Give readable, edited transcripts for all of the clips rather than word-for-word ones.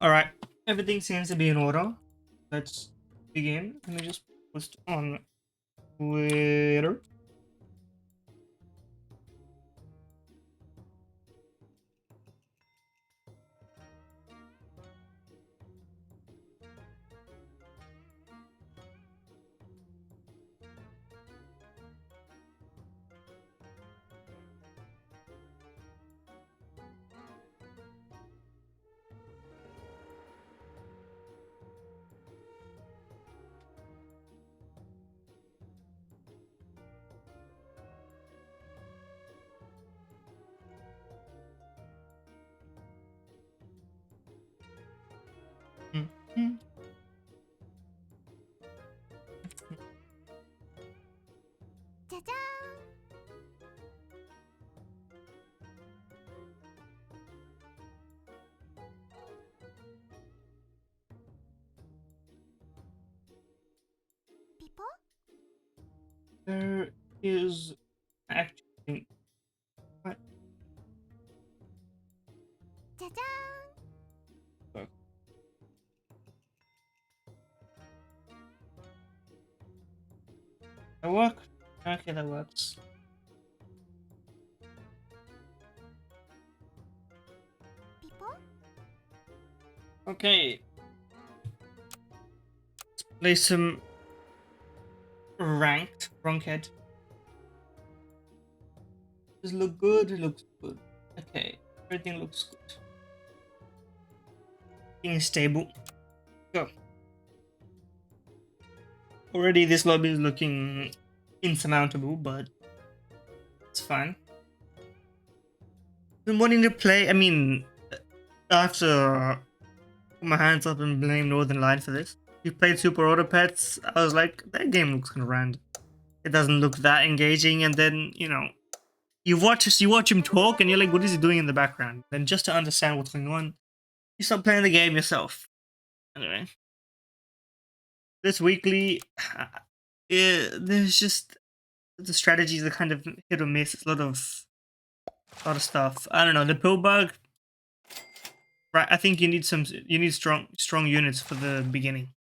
Alright, everything seems to be in order. Let's begin. Let me just post on Twitter. There is actually what? That work? Okay, that works. Okay. Let's play some ranked Ronkhead. Does it look good? It looks good. Okay, everything looks good. Being stable. Go. Already this lobby is looking insurmountable, but it's fine. Been wanting to play, I mean, I have to put my hands up and blame Northern Light for this. We played Super Auto Pets, I was like, that game looks kind of random. It doesn't look that engaging, and then, you know, you watch him talk and you're like, what is he doing in the background? Then just to understand what's going on, you start playing the game yourself. Anyway. This weekly, there's just the strategies are kind of hit or miss. It's a lot of stuff. I don't know. The pill bug, right? I think you need strong units for the beginning.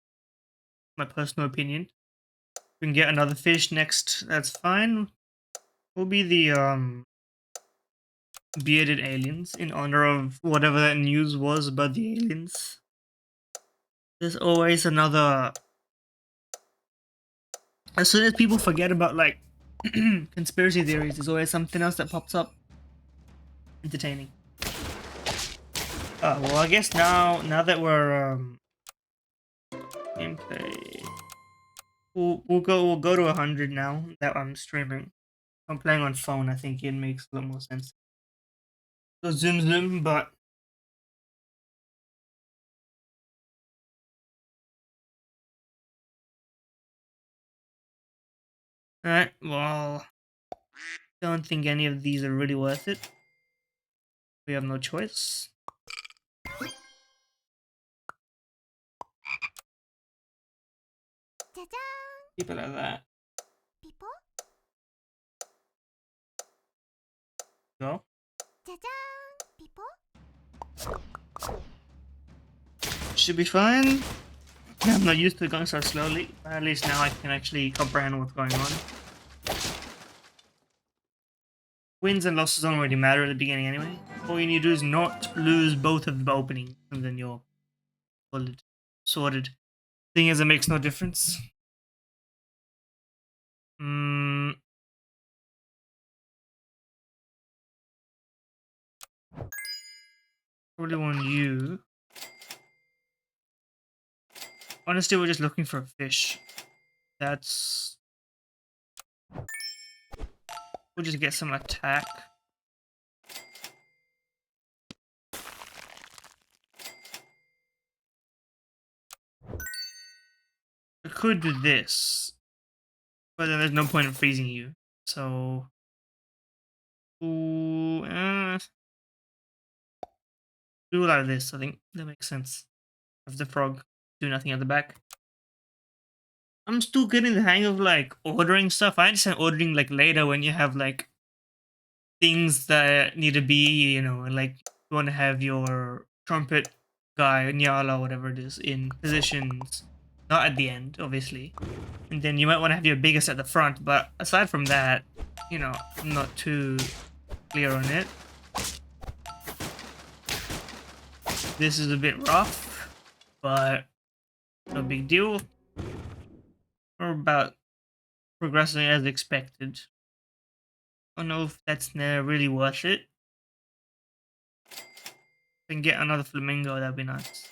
My personal opinion. We can get another fish next. That's fine. Will be the bearded aliens in honor of whatever that news was about the aliens. There's always another. As soon as people forget about like conspiracy theories, there's always something else that pops up. Entertaining. Well, I guess now that we're gameplay, we'll go to 100 now that I'm streaming. I'm playing on phone. I think it makes a lot more sense. So zoom, but all right. Well, don't think any of these are really worth it. We have no choice. Keep it like that. Go. Should be fine. I'm not used to going so slowly, but at least now I can actually comprehend what's going on. Wins and losses don't really matter at the beginning anyway. All you need to do is not lose both of the openings, and then you're sorted. Thing is, it makes no difference. Probably want you. Honestly, we're just looking for a fish. We're We'll just get some attack. I could do this, but then there's no point in freezing you. So, ooh, do like this. I think that makes sense. Have the frog do nothing at the back. I'm still getting the hang of like ordering stuff. I understand ordering like later when you have like things that need to be, you know, like you want to have your trumpet guy, Nyala, whatever it is, in positions, not at the end, obviously. And then you might want to have your biggest at the front, but aside from that, you know, I'm not too clear on it. This is a bit rough, but no big deal. We're about progressing as expected. I don't know if that's really worth it. If I can get another flamingo, that'd be nice.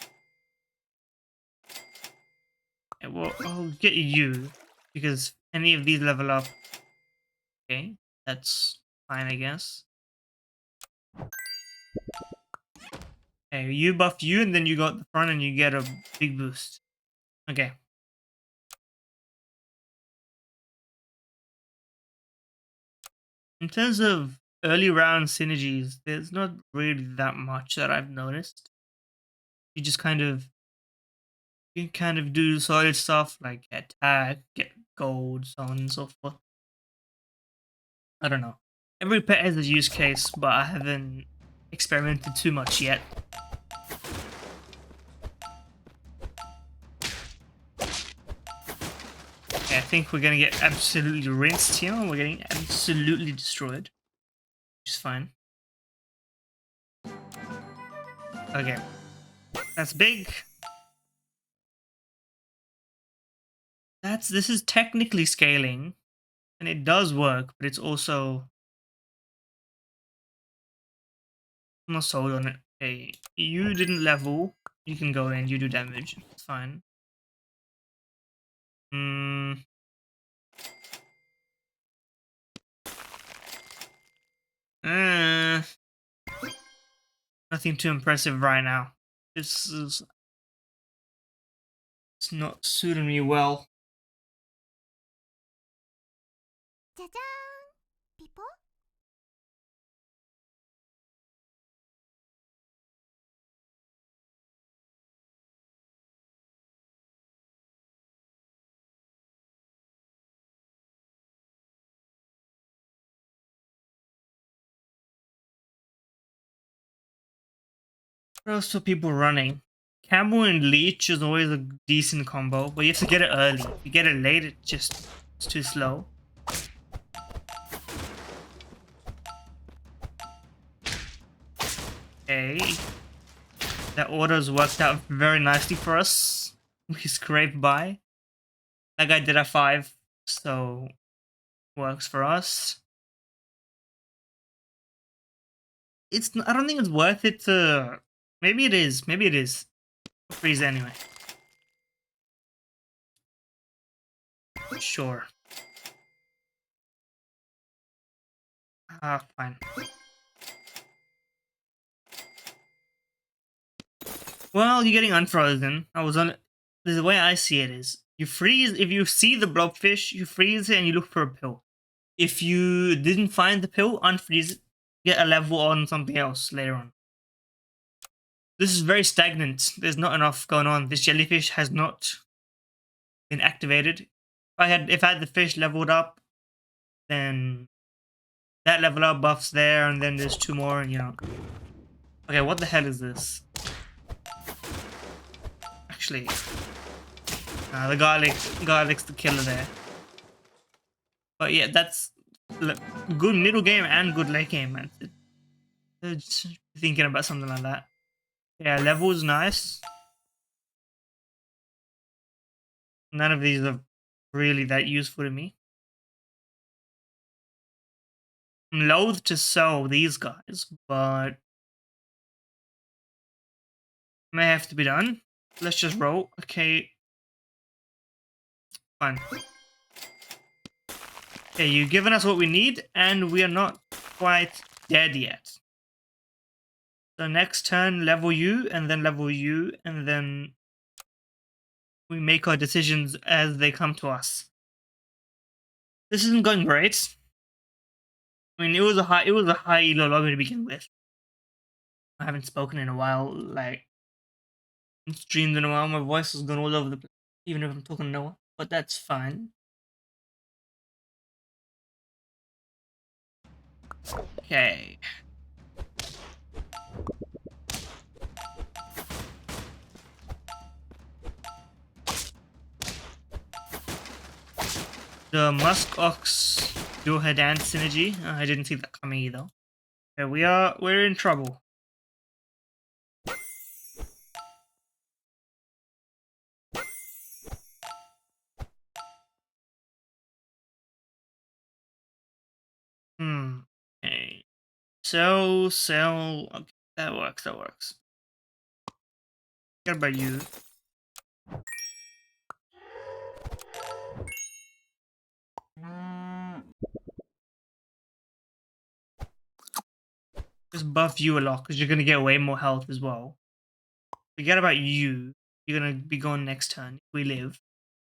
Yeah, well, I'll get you, because any of these level up. Okay, that's fine, I guess. Okay, you buff you, and then you go at the front and you get a big boost. Okay. In terms of early round synergies, there's not really that much that I've noticed. You just you can kind of do solid stuff like attack, get gold, so on and so forth. I don't know. Every pet has a use case, but I haven't experimented too much yet. Okay, I think we're gonna get absolutely rinsed here. We're getting absolutely destroyed, which is fine. Okay, that's big. This is technically scaling, and it does work, but it's also I'm not sold on it. Okay, you didn't level. You can go in. You do damage. It's fine. Hmm. Uh, Nothing too impressive right now. This is it's not suiting me well. What else are people running? Camel and Leech is always a decent combo, but you have to get it early. If you get it late, it's too slow. Okay. That order's worked out very nicely for us. We scraped by. That guy did a 5, so works for us. I don't think it's worth it to... Maybe it is. Maybe it is. Freeze anyway. Sure. Fine. Well, you're getting unfrozen. The way I see it is, you freeze, if you see the blobfish, you freeze it and you look for a pill. If you didn't find the pill, unfreeze it, get a level on something else later on. This is very stagnant. There's not enough going on. This jellyfish has not been activated. If I had the fish leveled up, then that level up buffs there, and then there's 2 more, and you know. Okay, what the hell is this? Actually, the garlic's the killer there. But yeah, that's good middle game and good late game, man. Just thinking about something like that. Yeah, level's nice. None of these are really that useful to me. I'm loath to sell these guys, but may have to be done. Let's just roll. Okay. Fine. Okay, you've given us what we need, and we are not quite dead yet. So next turn, level you, and then level you, and then we make our decisions as they come to us. This isn't going great. I mean, it was a high elo lobby to begin with. I haven't spoken in a while, like streamed in a while. My voice has gone all over the place, even if I'm talking to no one. But that's fine. Okay. The Musk Ox dual head and synergy. I didn't see that coming either. Okay, we're in trouble. Okay. Sell. Okay, that works. What about you? Just buff you a lot because you're gonna get way more health as well. Forget about you. You're gonna be gone next turn if we live,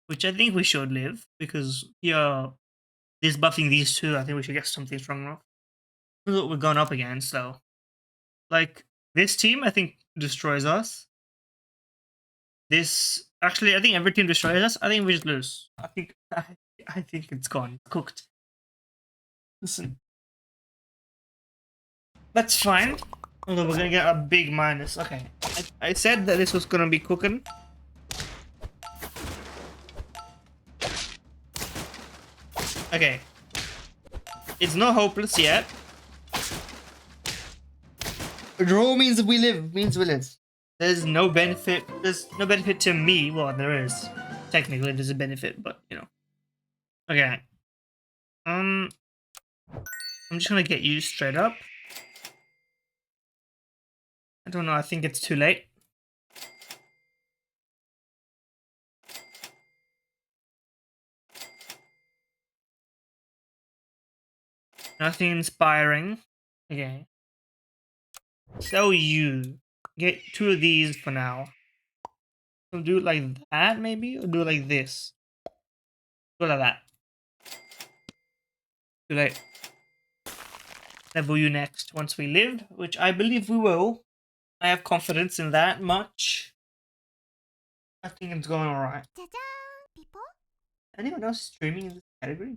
which I think we should live because this buffing these two. I think we should get something strong enough. This is what we're going up against, so like this team, I think destroys us. This actually, I think every team destroys us. I think we just lose. I think it's gone, cooked. Listen, that's fine. Although we're gonna get a big minus. Okay, I said that this was gonna be cooking. Okay, it's not hopeless yet. A draw means we live. There's no benefit. There's no benefit to me. Well, there is. Technically, there's a benefit, but you know. Okay. I'm just gonna get you straight up. I don't know. I think it's too late. Nothing inspiring. Okay. So you get 2 of these for now. So do it like that, maybe, or do it like this. Do it like that. Do like level you next once we live, which I believe we will. I have confidence in that much. I think it's going alright. Anyone else streaming in this category?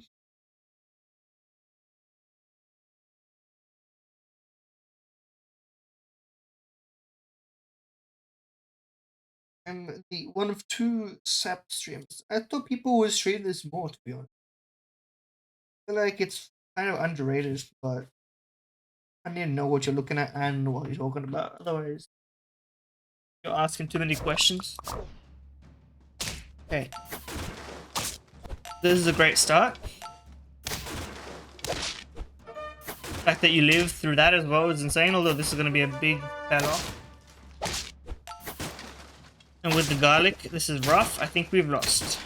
I'm the one of 2 SAP streams. I thought people would stream this more, to be honest. I feel like it's kind of underrated, but I need to know what you're looking at and what you're talking about. Otherwise, you're asking too many questions. Okay. This is a great start. The fact that you live through that as well is insane, although this is going to be a big battle. And with the garlic, this is rough. I think we've lost.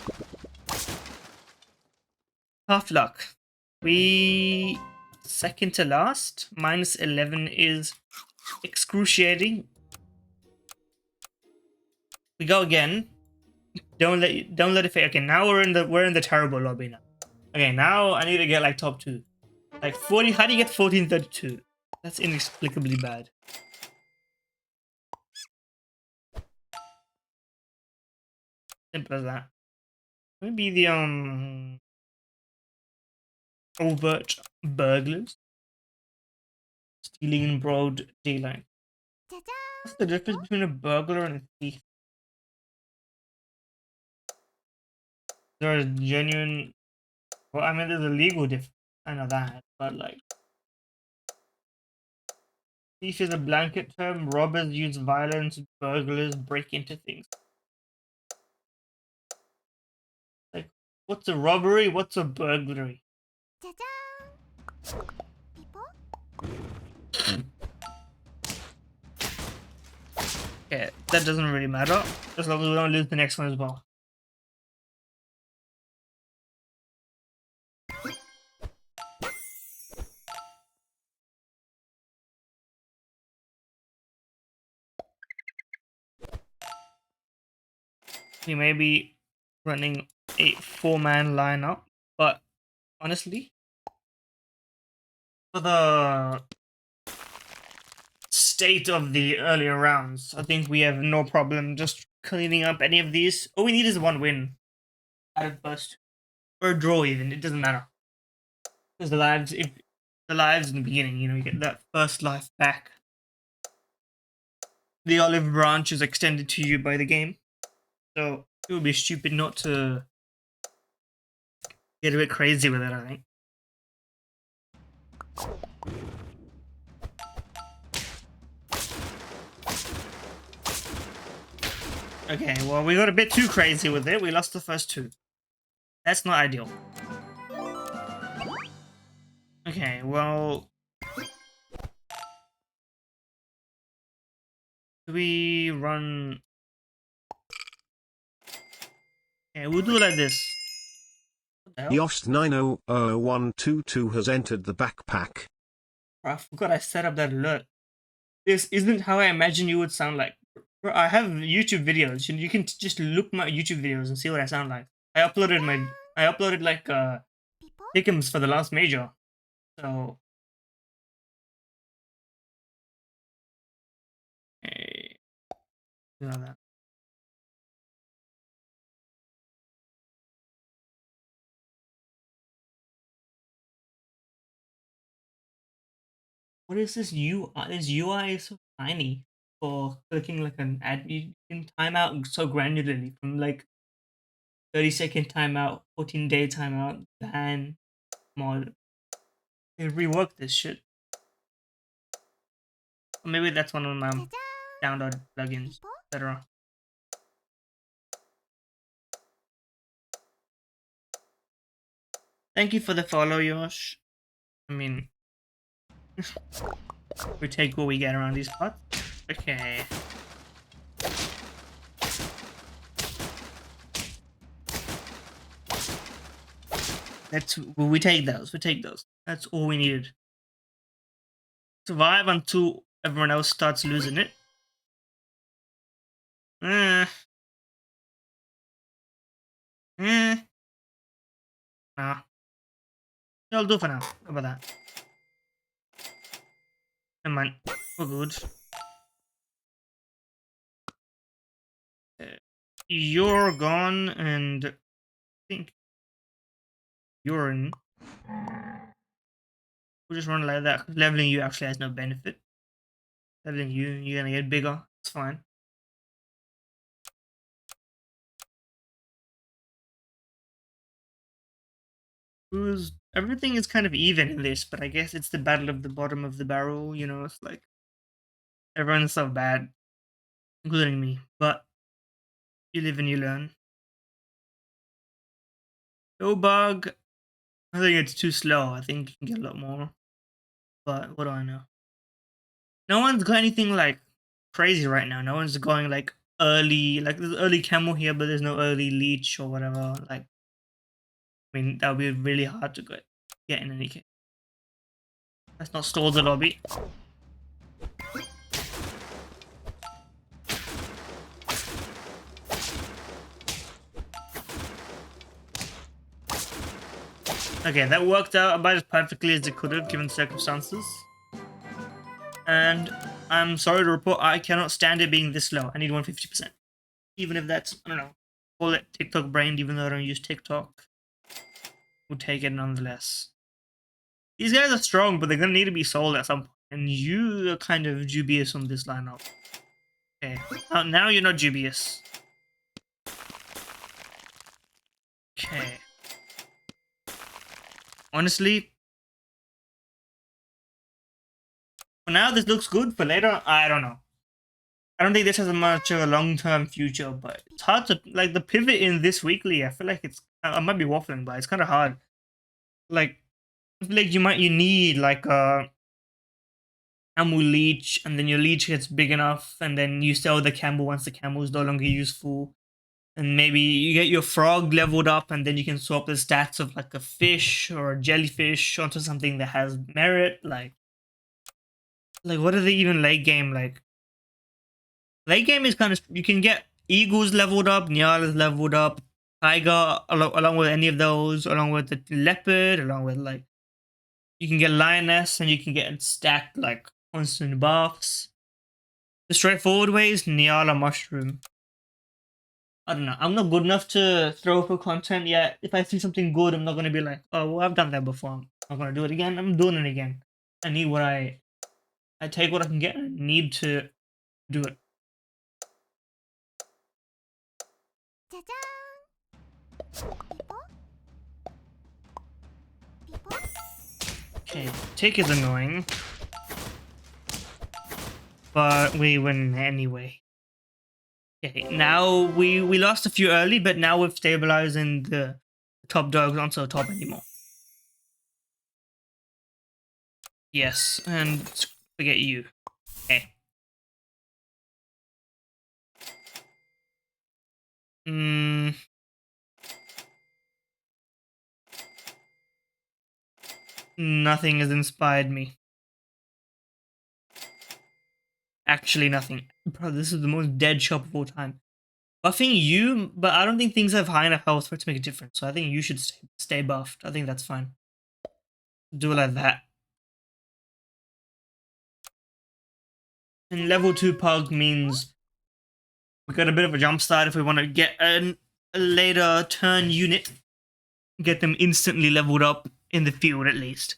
Tough luck. We second to last. Minus 11 is excruciating. We go again. Don't let it fade. Okay, now we're in the terrible lobby now. Okay, now I need to get like top 2. Like 40. How do you get 1432? That's inexplicably bad. Simple as that. Maybe the overt burglars stealing in broad daylight. What's the difference between a burglar and a thief? There's genuine. Well, I mean, there's a legal difference. I know that, but like, thief is a blanket term. Robbers use violence. Burglars break into things. Like, what's a robbery? What's a burglary? Okay, that doesn't really matter, as long as we don't lose the next one as well. we may be running a 4-man lineup, but honestly, for the state of the earlier rounds, I think we have no problem just cleaning up any of these. All we need is one win out of first, or a draw even. It doesn't matter because the lives in the beginning, you get that first life back. The olive branch is extended to you by the game, so it would be stupid not to get a bit crazy with it, I think. Okay, well, we got a bit too crazy with it. We lost the first two. That's not ideal. Okay, well... do we run... okay, we'll do it like this. What the hell? Yost900122 has entered the backpack. I forgot I set up that alert. This isn't how I imagine you would sound like. Bro, I have YouTube videos. You can just look my YouTube videos and see what I sound like. I uploaded like pick'ems for the last major. So hey, you know that. What is this UI? This UI is so tiny for clicking like an ad. You can time out so granularly from like 30-second timeout, 14-day timeout, ban, mod. They rework this shit. Or maybe that's one of my download plugins, etc. Thank you for the follow, Yosh. I mean, we take what we get around these parts. Okay. We take those. We take those. That's all we needed. Survive until everyone else starts losing it. Nah. I'll do for now. How about that? Never mind. We're good. You're gone, and I think you're in. We'll just run like that. Leveling you actually has no benefit. Leveling you, you're gonna get bigger. It's fine. Everything is kind of even in this, but I guess it's the battle of the bottom of the barrel. It's like everyone's so bad, including me. But you live and you learn. No bug. I think it's too slow. I think you can get a lot more. But what do I know? No one's got anything like crazy right now. No one's going like early. Like there's early camel here, but there's no early leech or whatever. Like, I mean, that would be really hard to get in any case. Let's not stall the lobby. Okay, that worked out about as perfectly as it could have given circumstances. And I'm sorry to report, I cannot stand it being this low. I need 150%. Even if that's, I don't know, call it TikTok brained, even though I don't use TikTok. We'll take it nonetheless. These guys are strong, but they're gonna need to be sold at some point. And you are kind of dubious on this lineup. Okay, now you're not dubious. Okay. Honestly, for now this looks good. For later, I don't know. I don't think this has much of a long-term future, but it's hard to like the pivot in this weekly. I feel like I might be waffling, but it's kind of hard. Like, I feel like you need like a camel leech, and then your leech gets big enough, and then you sell the camel once the camel is no longer useful. And maybe you get your frog leveled up, and then you can swap the stats of like a fish or a jellyfish onto something that has merit. Like what are they even late game like? Late game is kind of you can get Eagle's leveled up, Nyala's leveled up, Tiger along with any of those, along with the leopard, along with like you can get lioness and you can get stacked like constant buffs. The straightforward way is Nyala mushroom. I don't know. I'm not good enough to throw for content yet. If I see something good, I'm not gonna be like, oh well, I've done that before. I'm not gonna do it again. I'm doing it again. I need what I take what I can get. I need to do it. Okay, tick is annoying, but we win anyway. Okay, now we lost a few early, but now we've stabilized and the top dogs aren't so top anymore. Yes, and forget you. Okay. Nothing has inspired me. Actually, nothing. Bro, this is the most dead shop of all time. Buffing you, but I don't think things have high enough health for it to make a difference. So I think you should stay buffed. I think that's fine. Do it like that. And level 2 pug means we got a bit of a jump start if we want to get a later turn unit. Get them instantly leveled up in the field at least.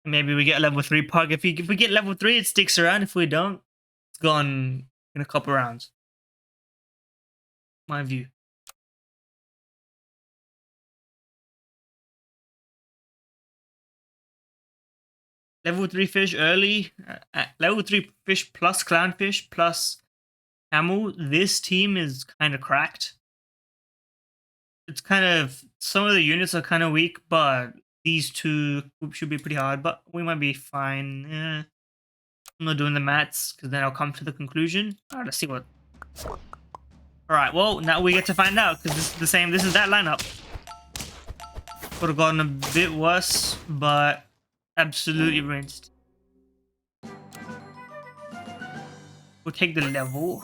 Maybe we get a level 3 pug. If we get level 3, it sticks around. If we don't, it's gone in a couple rounds. My view. Level 3 fish early. Level 3 fish plus clownfish plus camel. This team is kind of cracked. It's kind of... Some of the units are kind of weak, but these two should be pretty hard. But we might be fine. I'm not doing the maths, because then I'll come to the conclusion. Alright, let's see what... Alright, well, now we get to find out, because this is the same... This is that lineup. Could have gotten a bit worse, but... Absolutely rinsed. We'll take the level.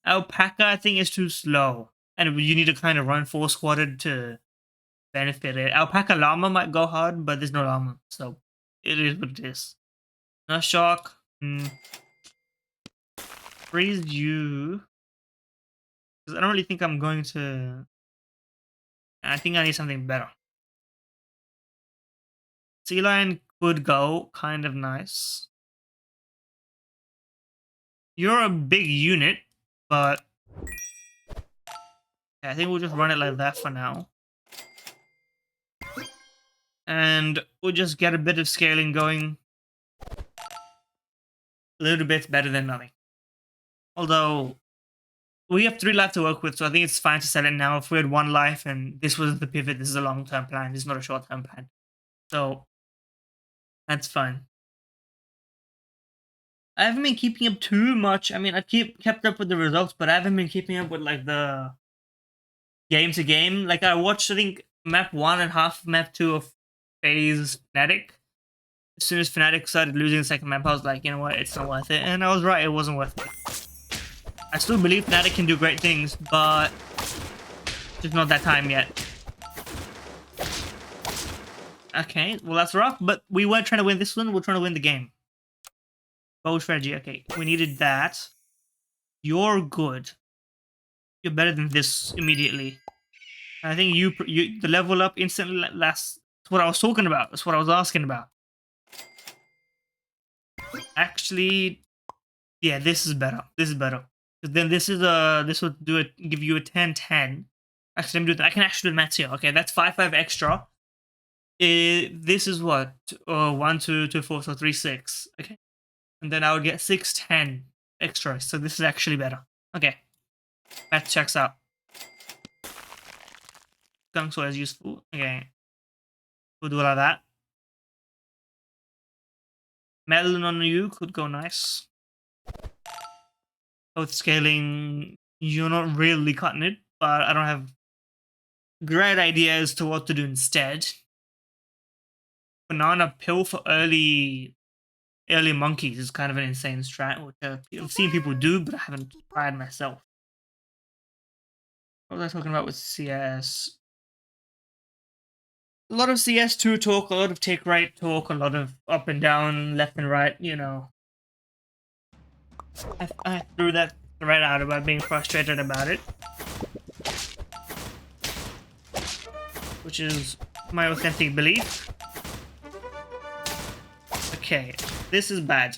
Alpaca, I think, is too slow. And you need to kind of run full squatted to benefit it. Alpaca llama might go hard, but there's no llama. So, it is what it is. No shock. Freeze you. Because I don't really think I'm going to... I think I need something better. Sea lion could go. Kind of nice. You're a big unit, but... I think we'll just run it like that for now. And we'll just get a bit of scaling going. A little bit better than nothing. Although, we have 3 life to work with, so I think it's fine to sell it now. If we had 1 life and this was the pivot, this is a long-term plan. This is not a short-term plan. So, that's fine. I haven't been keeping up too much. I mean, I kept up with the results, but I haven't been keeping up with, like, the game to game. Like, I watched, I think, map 1 and half map 2 of FaZe Fnatic. As soon as Fnatic started losing the second map, I was like, you know what, it's not worth it. And I was right, it wasn't worth it. I still believe Fnatic can do great things, but just not that time yet. Okay, well that's rough, but we weren't trying to win this one, we're trying to win the game. Bold strategy, okay. We needed that. You're good. You're better than this immediately. I think you the level up instantly that's what I was talking about. That's what I was asking about. Actually, yeah, this is better. This is better. Then this would do it. Give you a 10-10. Actually, let me do that. I can actually do maths here. Okay, that's 5-5 extra. This is what 1 2 2 4 so 3 6. Okay, and then I would get 6-10 extra. So this is actually better. Okay, math checks out. Gungso is useful. Okay, we'll do it like that. Melon on you could go nice. With scaling, you're not really cutting it, but I don't have great idea as to what to do instead. Banana pill for early monkeys is kind of an insane strat, which I've seen people do, but I haven't tried myself. What was I talking about with CS? A lot of CS2 talk, a lot of take right talk, a lot of up and down, left and right, you know. I threw that right out about being frustrated about it. Which is my authentic belief. Okay, this is bad.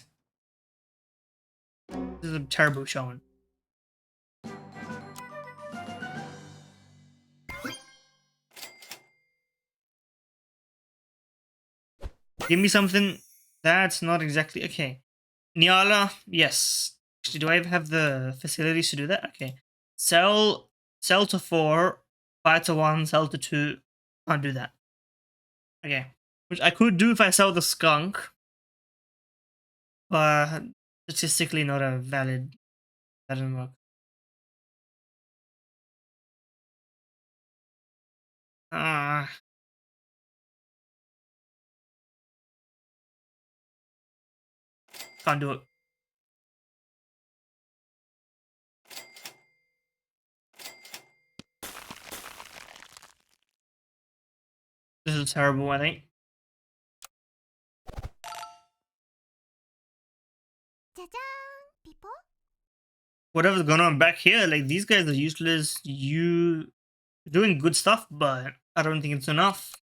This is a terrible showing. Give me something that's not exactly okay. Nyala, yes. Actually, do I have the facilities to do that? Okay. Sell to 4, buy to 1, sell to 2. Can't do that. Okay. Which I could do if I sell the skunk. But statistically not a valid. That doesn't work. Ah. Can't do it. This is terrible, I think. Whatever's going on back here, like these guys are useless. You doing good stuff, but I don't think it's enough.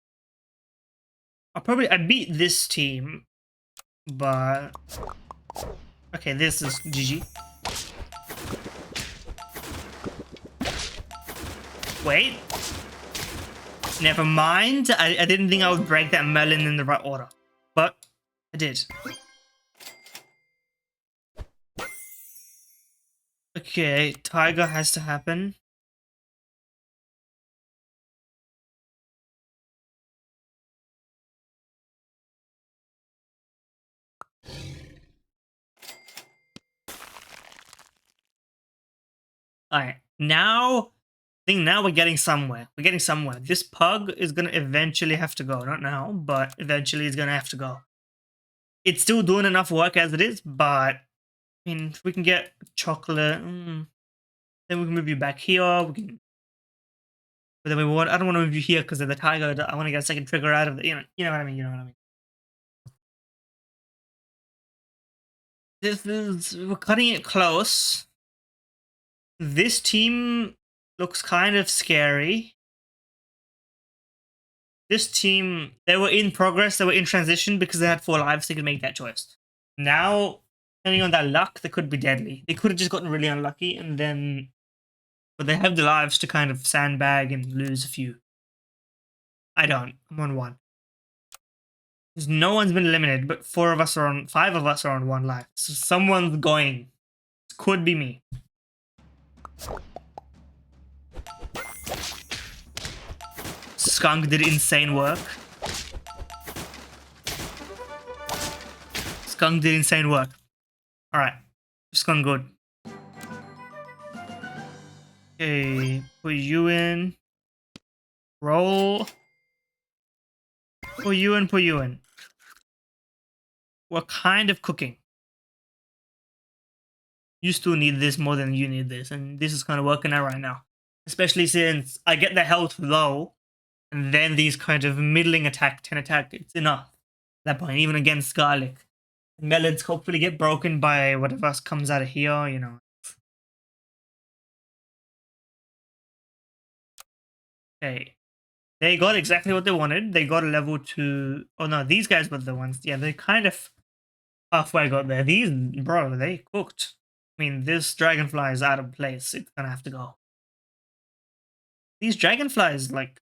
I beat this team, but okay, this is GG. Wait, never mind. I didn't think I would break that melon in the right order, but I did. Okay, Tiger has to happen. Alright, now I think now we're getting somewhere. We're getting somewhere. This pug is gonna eventually have to go. Not now, but eventually he's gonna have to go. It's still doing enough work as it is, but I mean, if we can get chocolate, then we can move you back here. We can, but then I don't want to move you here because of the tiger. I want to get a second trigger out of the, you know what I mean. You know what I mean. We're cutting it close. This team looks kind of scary. This team, they were in progress, they were in transition because they had 4 lives, they could make that choice. Now, depending on that luck, they could be deadly. They could have just gotten really unlucky and then, but they have the lives to kind of sandbag and lose a few. I don't. I'm on 1. Because no one's been eliminated, but 5 of us are on 1 life. So someone's going. It could be me. Skunk did insane work. Skunk did insane work. Alright. Just gone good. Okay. Put you in. Roll. Put you in. We're kind of cooking. You still need this more than you need this. And this is kind of working out right now. Especially since I get the health low. And then these kind of middling attack, 10 attack, it's enough. At that point, even against garlic. Melons hopefully get broken by whatever else comes out of here, you know. Okay. They got exactly what they wanted. They got a level 2. Oh no, these guys were the ones. Yeah, they kind of halfway got there. These, bro, they cooked. I mean, this dragonfly is out of place. It's gonna have to go. These dragonflies, like,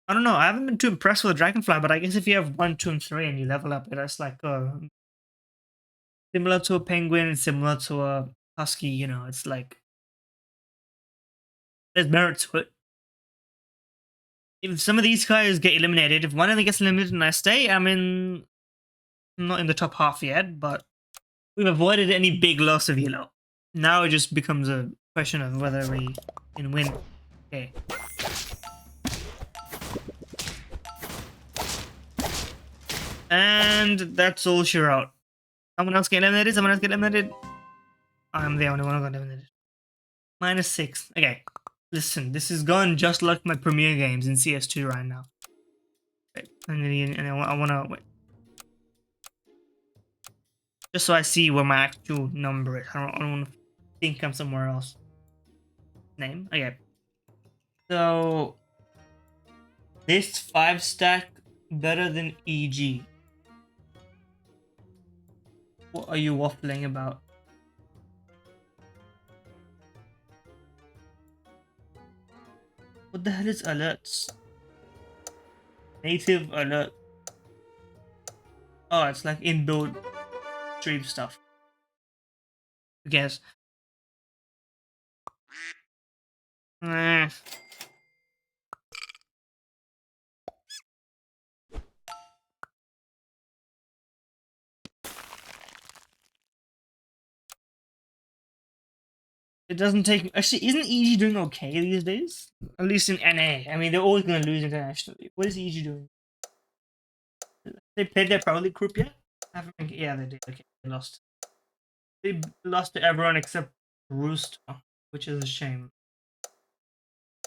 I don't know. I haven't been too impressed with the dragonfly, but I guess if you have 1, 2, and 3 and you level up, that's like similar to a penguin, similar to a husky. You know, it's like there's merit to it. If some of these guys get eliminated, if one of them gets eliminated and I stay, I'm not in the top half yet, but we've avoided any big loss of yellow. Now it just becomes a question of whether we can win. Okay. And that's all she wrote. Someone else get eliminated? I'm the only one who got eliminated. -6. Okay. Listen, this is going just like my premier games in CS2 right now. Wait, and I wanna wait. Just so I see where my actual number is. I don't want to think I'm somewhere else. Name? Okay. So this 5-stack better than EG. What are you waffling about? What the hell is alerts? Native alert. Oh, it's like inbuilt stream stuff. I guess. Eh. It doesn't take. Actually, isn't EG doing okay these days? At least in NA. I mean, they're always going to lose internationally. What is EG doing? They played their Pro League group yet? I haven't. Yeah, they did. Okay, they lost. They lost to everyone except Rooster, which is a shame.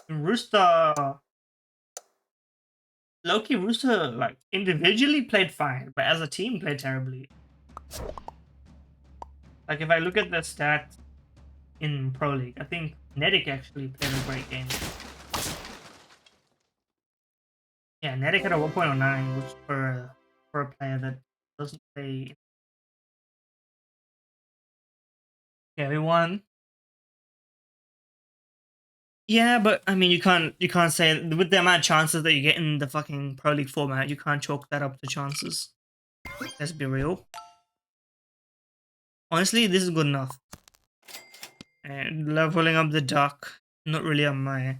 Rooster, Loki Rooster, like individually played fine, but as a team played terribly. Like if I look at the stats in Pro League, I think Nedic actually played a great game. Yeah, Nedic had a 1.09, which for a player that doesn't play. Yeah, we won. Yeah, but I mean, you can't say with the amount of chances that you get in the fucking Pro League format, you can't chalk that up to chances. Let's be real. Honestly, this is good enough. And leveling up the duck, not really on my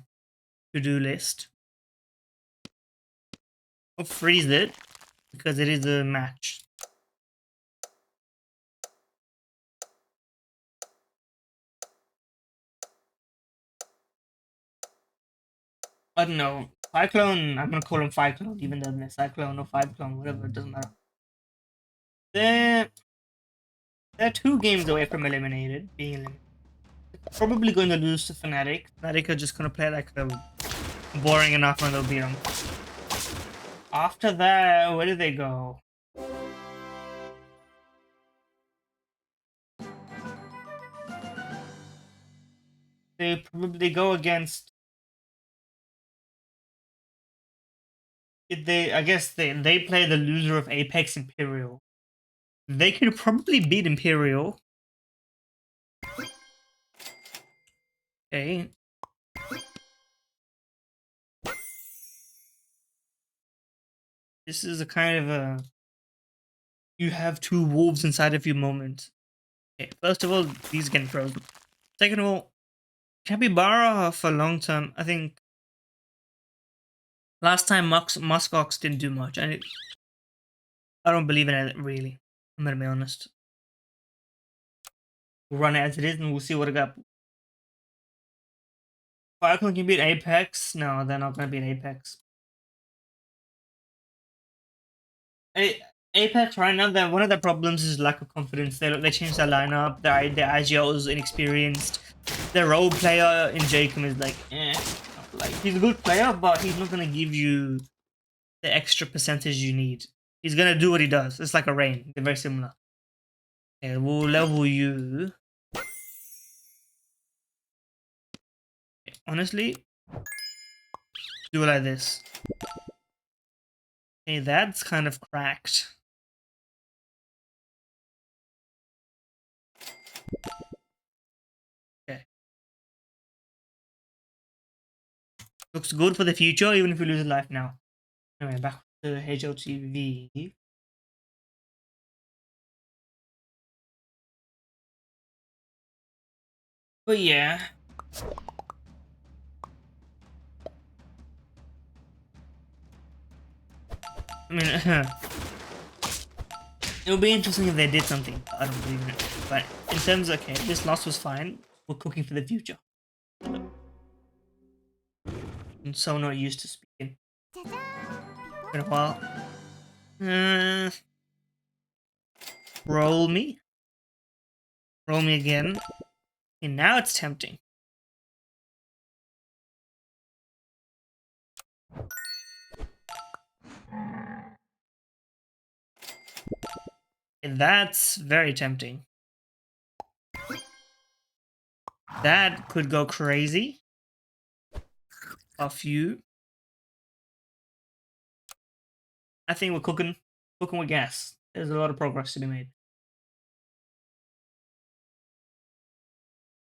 to-do list. I'll freeze it because it is a match. I don't know. Cyclone, I'm gonna call him Cyclone, even though they're Cyclone or Clone, whatever, it doesn't matter. They're, they're 2 games away from being eliminated. Probably going to lose to Fnatic. Fnatic are just gonna play like a boring enough and they'll beat them. After that, where do they go? They probably go against. I guess they play the loser of Apex Imperial. They could probably beat Imperial. Okay. This is a kind of a you have 2 wolves inside of you moment. Okay, first of all, these getting frozen. Second of all, Capybara for long term, I think last time Muskox didn't do much, and I don't believe in it really. I'm gonna be honest. We'll run it as it is and we'll see what it got. Falcon can beat Apex? No, they're not gonna beat Apex. Apex right now, one of their problems is lack of confidence. They changed their lineup. Their IGL is inexperienced. Their role player in Jacob is like, like he's a good player, but he's not gonna give you the extra percentage you need. He's gonna do what he does. It's like a rain. They're very similar. Okay, we'll level you. Okay, honestly, do it like this. Okay, that's kind of cracked. Okay. Looks good for the future, even if we lose a life now. Anyway, back to HLTV. But yeah. I mean, it would be interesting if they did something. I don't believe in it. But in terms of, okay, this loss was fine. We're cooking for the future. I'm so not used to speaking. Been a while. Roll me. Roll me again. And now it's tempting. And that's very tempting. That could go crazy. Off you. I think we're cooking with gas. There's a lot of progress to be made.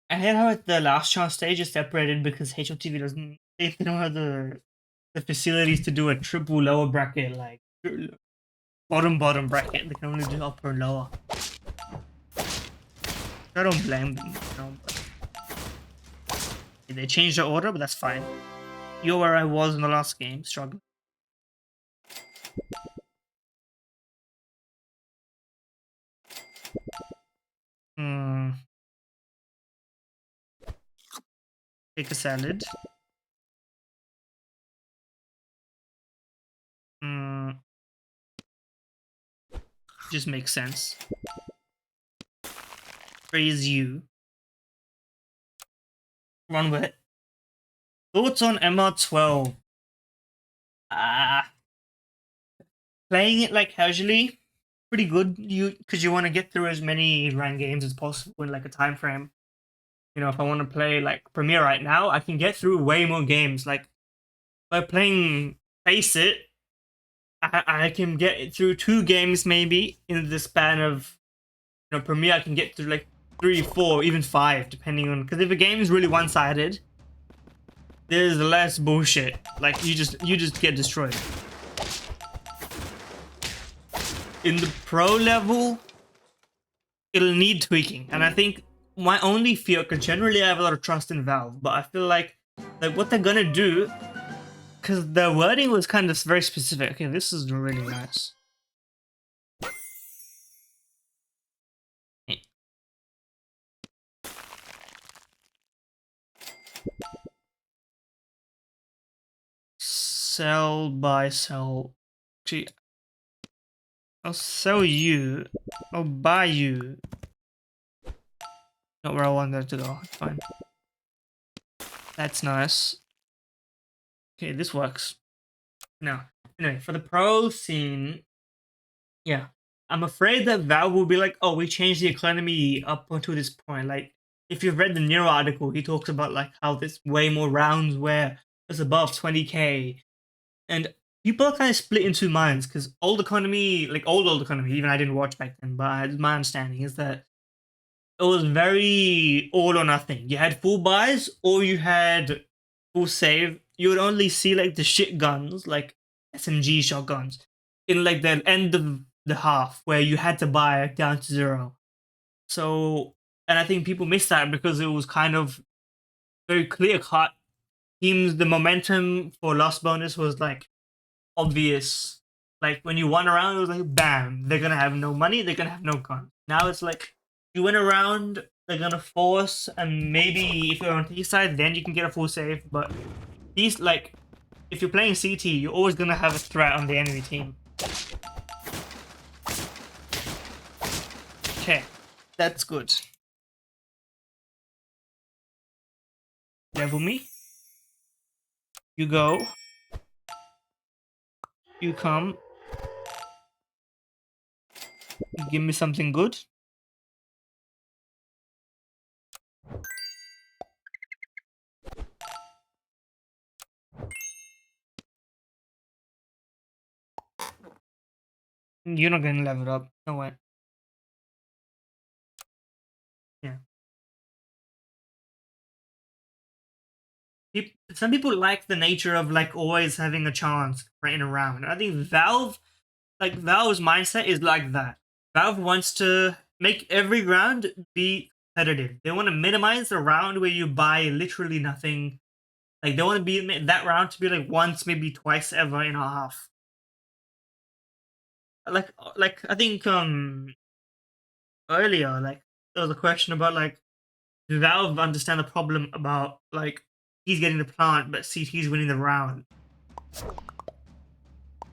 I hate how at the last chance stage is separated because HLTV doesn't. They don't have the facilities to do a triple lower bracket, like bottom bracket. They can only do upper and lower. I don't blame them. But they changed the order, but that's fine. You're where I was in the last game, struggling. Take a salad. Just makes sense. Praise you. Run with it. Thoughts on MR12? Playing it like casually, pretty good. Because you want to get through as many ranked games as possible in like a time frame. You know, if I want to play like Premier right now, I can get through way more games. Like by playing Face It, I can get through 2 games maybe in the span of, you know, Premier. I can get through like 3, 4, even 5, depending on, because if a game is really one-sided, there's less bullshit. Like you just get destroyed. In the pro level, it'll need tweaking, and I think my only fear, because generally I have a lot of trust in Valve, but I feel like what they're gonna do, because the wording was kind of very specific. Okay, this is really nice. Sell, buy, sell. Gee, I'll sell you. I'll buy you. Not where I wanted to go. It's fine. That's nice. Okay, this works. Now, anyway, for the pro scene, yeah, I'm afraid that Valve will be like, oh, we changed the economy up until this point. Like, if you've read the Nero article, he talks about like how there's way more rounds where it's above 20k, and people are kind of split in 2 minds because old economy, like old economy, even I didn't watch back then, but my understanding is that it was very all or nothing. You had full buys or you had full save. You would only see like the shit guns, like SMG shotguns, in like the end of the half where you had to buy down to 0. So, and I think people missed that because it was kind of very clear cut. Teams, the momentum for loss bonus was like obvious. Like when you won around, it was like bam, they're gonna have no money, they're gonna have no gun. Now it's like you win around, they're gonna force, and maybe if you're on T side, then you can get a full save. But these, like, if you're playing CT, you're always gonna have a threat on the enemy team. Okay, that's good. Level me. You go. You come. You give me something good. You're not gonna level up. No way. Yeah. Some people like the nature of like always having a chance right in a round. I think Valve's mindset is like that. Valve wants to make every round be competitive. They want to minimize the round where you buy literally nothing. Like they want to be that round to be like once, maybe twice ever in a half. Like I think earlier, like there was a question about like, do Valve understand the problem about like he's getting the plant but CT's winning the round?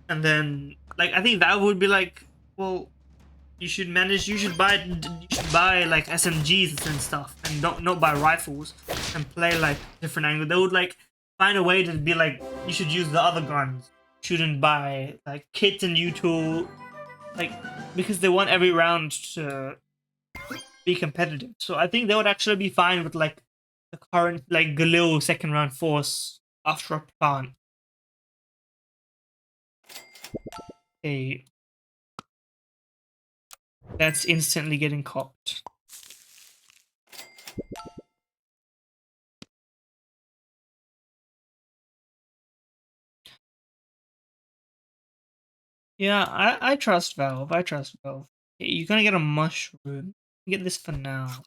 And then like I think Valve would be like, well, you should buy like SMGs and stuff, and not buy rifles, and play like different angle. They would like find a way to be like, you should use the other guns. Shouldn't buy like kits and util. Like because they want every round to be competitive. So I think they would actually be fine with like the current like Galil second round force after a plant. Okay. That's instantly getting copped. Yeah, I trust Valve. I trust Valve. Okay, you're gonna get a mushroom. Get this for now.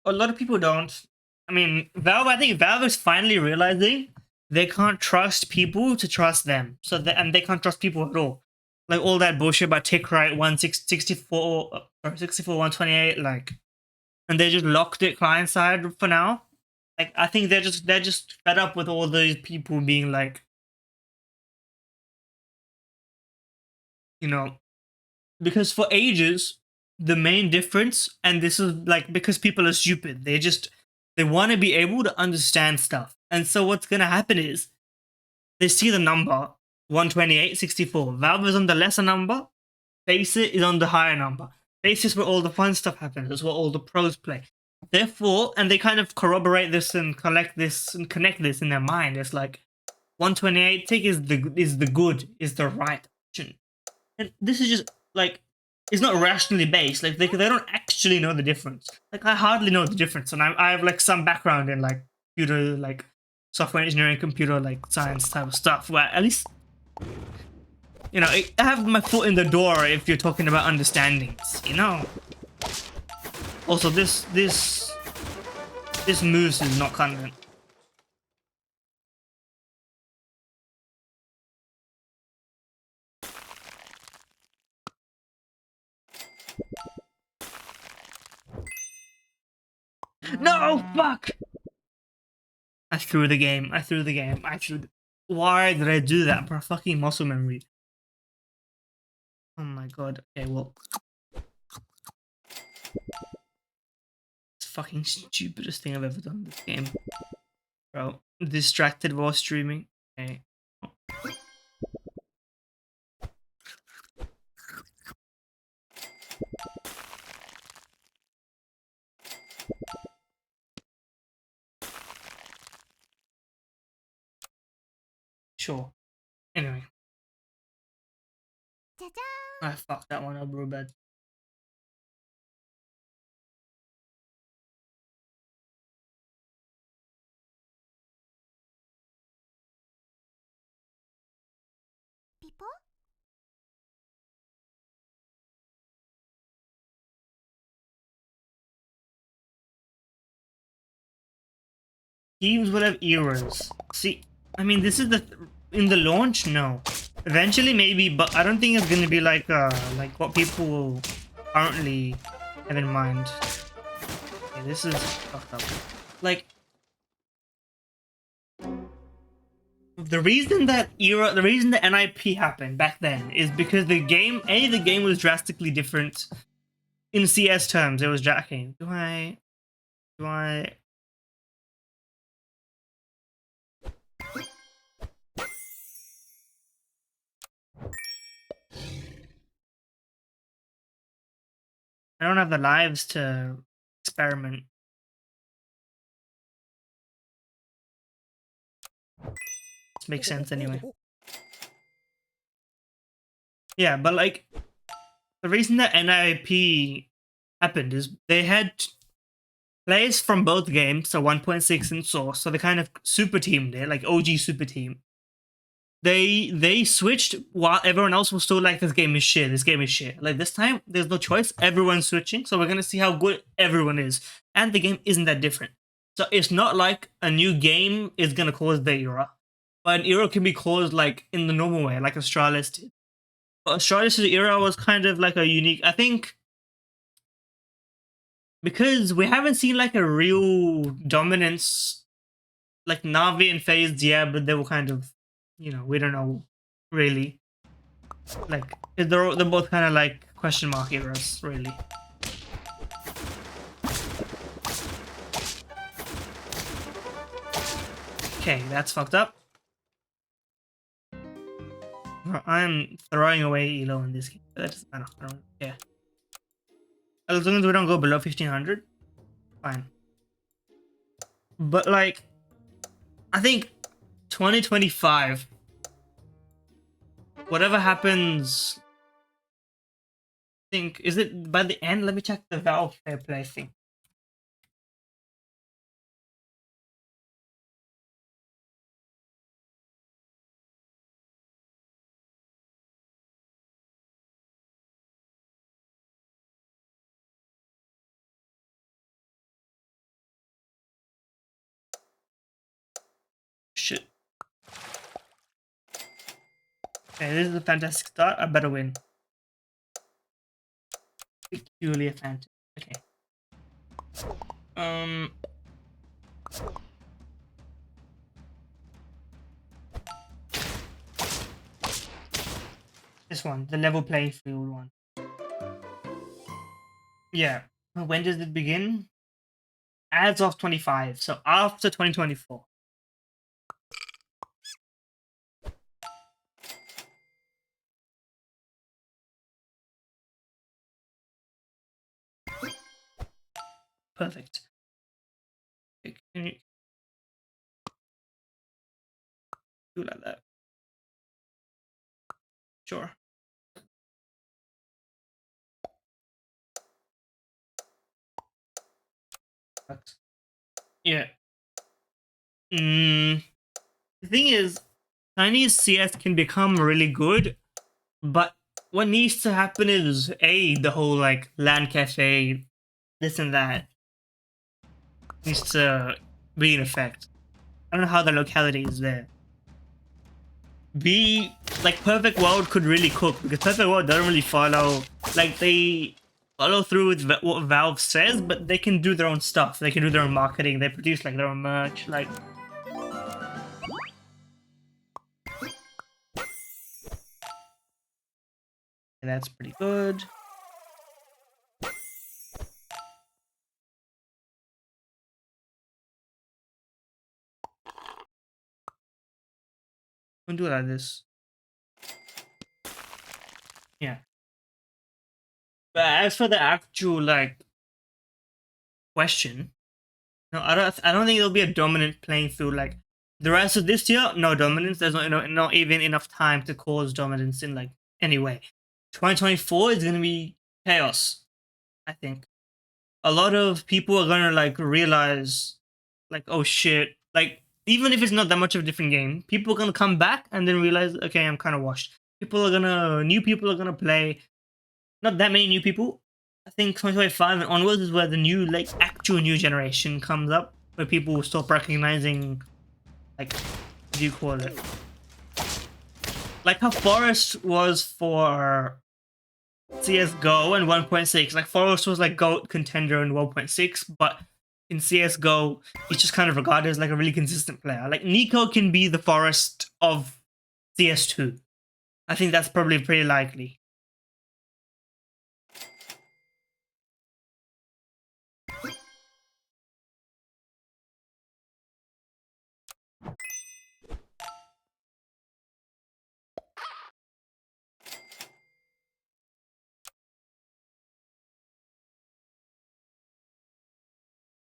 A lot of people don't. I mean, Valve. I think Valve is finally realizing they can't trust people to trust them. And they can't trust people at all. Like all that bullshit about tick right 64 or 64 128. Like, and they just locked it client side for now. Like I think they're just fed up with all those people being like, you know, because for ages the main difference, and this is like because people are stupid, they want to be able to understand stuff, and so what's going to happen is they see the number 128 64. Valve is on the lesser number, Faceit is on the higher number. Faceit is where all the fun stuff happens, it's where all the pros play. Therefore, and they kind of corroborate this and collect this and connect this in their mind. It's like 128 tick is the good, is the right option. And this is just like, it's not rationally based. Like they don't actually know the difference. Like I hardly know the difference, and I have like some background in like computer, like software engineering, computer like science type of stuff. Where at least, you know, I have my foot in the door if you're talking about understandings. You know. Also, this moose is not content. No, fuck! I threw the game. Why did I do that? For fucking muscle memory. Oh my god. Okay, well. It's fucking stupidest thing I've ever done in this game. Bro, distracted while streaming. Okay. Sure. Anyway. I fucked that one up real bad. Teams will have eras. See, I mean, this is in the launch, no. Eventually, maybe, but I don't think it's gonna be like what people currently have in mind. Okay, this is fucked up. Like, the reason that NIP happened back then is because the game was drastically different in CS terms. It was jacking. Do I? I don't have the lives to experiment. This makes sense anyway. Yeah, but like, the reason that NIP happened is they had players from both games, so 1.6 and Source, so they kind of super teamed it, like OG super team. They switched while everyone else was still like, this game is shit. Like this time, there's no choice. Everyone's switching, so we're gonna see how good everyone is. And the game isn't that different. So it's not like a new game is gonna cause the era. But an era can be caused like in the normal way, like Astralis did. But Astralis' era was kind of like a unique, I think, because we haven't seen like a real dominance, like Navi and FaZe, yeah, but they were kind of, you know, we don't know really. Like they're both kind of like question mark eras, really. Okay, that's fucked up. I'm throwing away Elo in this game. That doesn't matter. I don't care. As long as we don't go below 1500, fine. But like, I think 2025, whatever happens, I think, is it by the end? Let me check the Valve Fair Play thing. Shit. Okay, this is a fantastic start. I better win. Peculiar fantasy. Okay. This one, the level playing field one. Yeah. When does it begin? As of 25, so after 2024. Perfect. Okay, can you do like that? Sure. Yeah. The thing is, Chinese CS can become really good, but what needs to happen is the whole like LAN cafe, this and that needs to be in effect. I don't know how the locality is there. B, like Perfect World could really cook because Perfect World doesn't really follow, like they follow through with what Valve says, but they can do their own stuff. They can do their own marketing. They produce like their own merch. Like, that's pretty good. Don't do it like this. Yeah. But as for the actual like question, no, I don't think it'll be a dominant playing field. Like the rest of this year, no dominance. There's not even enough time to cause dominance in like any way. 2024 is gonna be chaos, I think. A lot of people are gonna like realize, like, oh shit, like even if it's not that much of a different game, people are gonna come back and then realize, okay, I'm kind of washed. New people are gonna play. Not that many new people. I think 2025 and onwards is where the new, like, actual new generation comes up, where people will stop recognizing, like, what do you call it? Like how Forest was for CSGO and 1.6. Like Forest was like GOAT contender in 1.6, but in CSGO, he's just kind of regarded as like a really consistent player. Like Nico can be the Forest of CS2. I think that's probably pretty likely.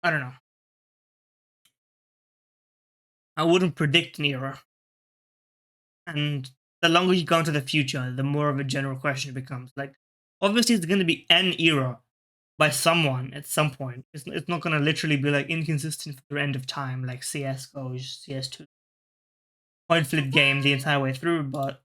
I don't know. I wouldn't predict an era. And the longer you go into the future, the more of a general question it becomes. Like, obviously, it's going to be an era by someone at some point. It's not going to literally be like inconsistent for the end of time, like CS goes, CS2 point flip game the entire way through. But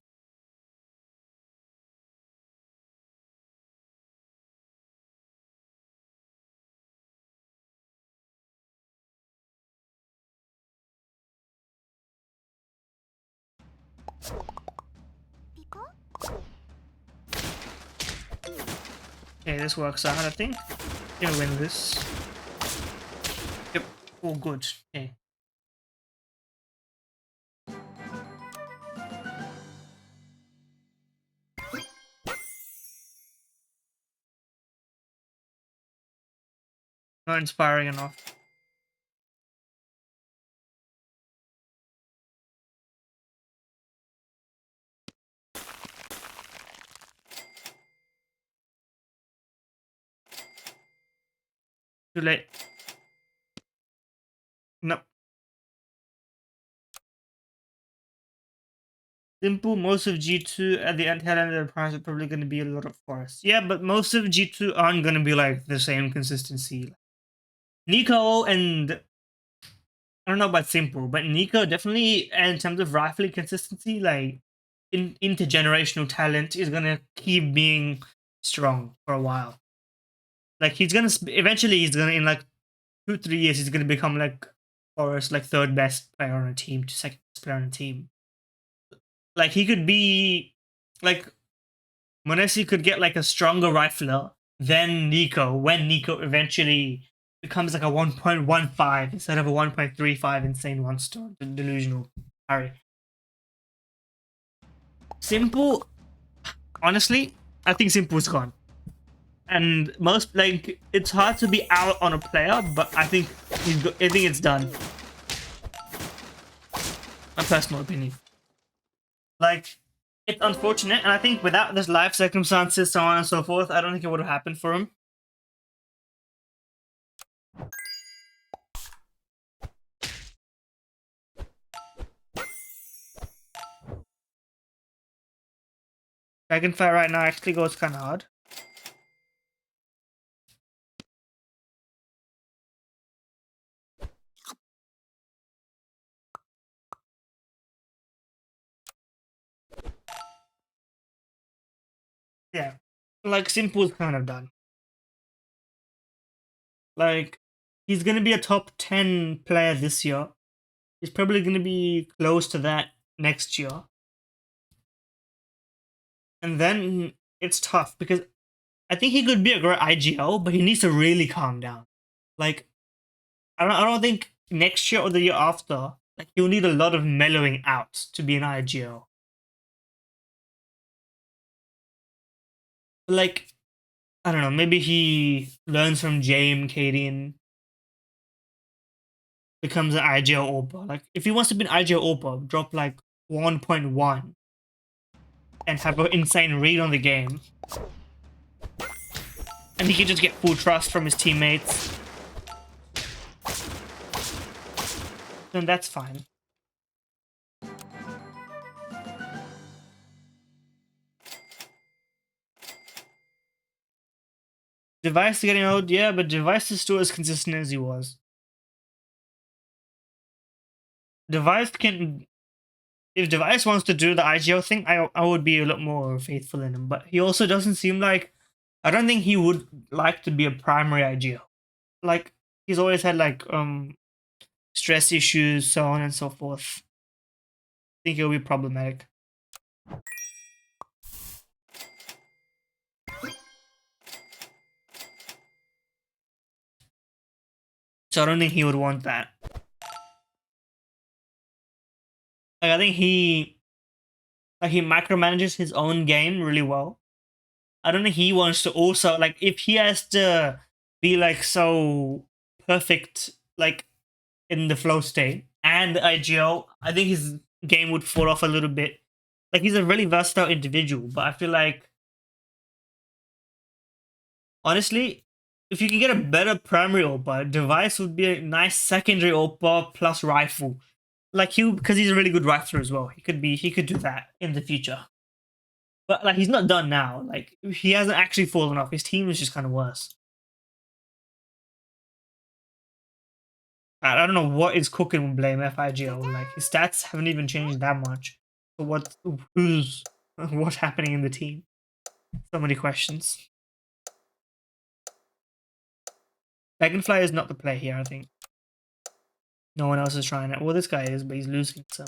okay, this works out. I think gonna win this. Yep, all good. Okay. Not inspiring enough. Too late. No. Simple, most of G2 at the tail end of the price are probably going to be a lot of forests. Yeah, but most of G2 aren't going to be like the same consistency. Nico and I don't know about Simple, but Nico definitely, in terms of rifling consistency, like intergenerational talent, is going to keep being strong for a while. Like he's going to eventually, he's going to in like 2-3 years, he's going to become like Forest, like third best player on a team to second best player on a team. Like he could be like Monesi could get like a stronger rifler than Nico when Nico eventually becomes like a 1.15 instead of a 1.35 insane monster delusional carry. Simple, honestly, I think Simple's gone. And most like it's hard to be out on a player, but I think I think it's done. My personal opinion. Like it's unfortunate, and I think without this life circumstances, so on and so forth, I don't think it would have happened for him. Dragonfire right now actually goes kind of hard. Yeah, like Simple's kind of done. Like he's gonna be a top 10 player this year. He's probably gonna be close to that next year. And then it's tough because I think he could be a great IGL, but he needs to really calm down. Like I don't think next year or the year after, like he'll need a lot of mellowing out to be an IGL. Like I don't know, maybe he learns from Jame, Cadian, becomes an IGL Orpa. Like if he wants to be an IGL Orpa, drop like 1.1 and have an insane read on the game. And he can just get full trust from his teammates. Then that's fine. Device getting old, yeah, but Device is still as consistent as he was. Device can... If Device wants to do the IGO thing, I would be a lot more faithful in him. But he also doesn't seem like... I don't think he would like to be a primary IGO. Like, he's always had, like, stress issues, so on and so forth. I think it'll be problematic. So I don't think he would want that. Like, I think he micromanages his own game really well. I don't think he wants to also, like, if he has to be like so perfect, like in the flow state and IGO, I think his game would fall off a little bit. Like, he's a really versatile individual, but I feel like, honestly, if you can get a better primary Oppa, Device would be a nice secondary Oppa plus rifle. Like, because he's a really good rifler as well. He could do that in the future. But like, he's not done now. Like, he hasn't actually fallen off. His team is just kind of worse. I don't know what is cooking with Blame FIGO. Like, his stats haven't even changed that much. So what's happening in the team? So many questions. Dragonfly is not the play here, I think. No one else is trying it. Well, this guy is, but he's losing, so.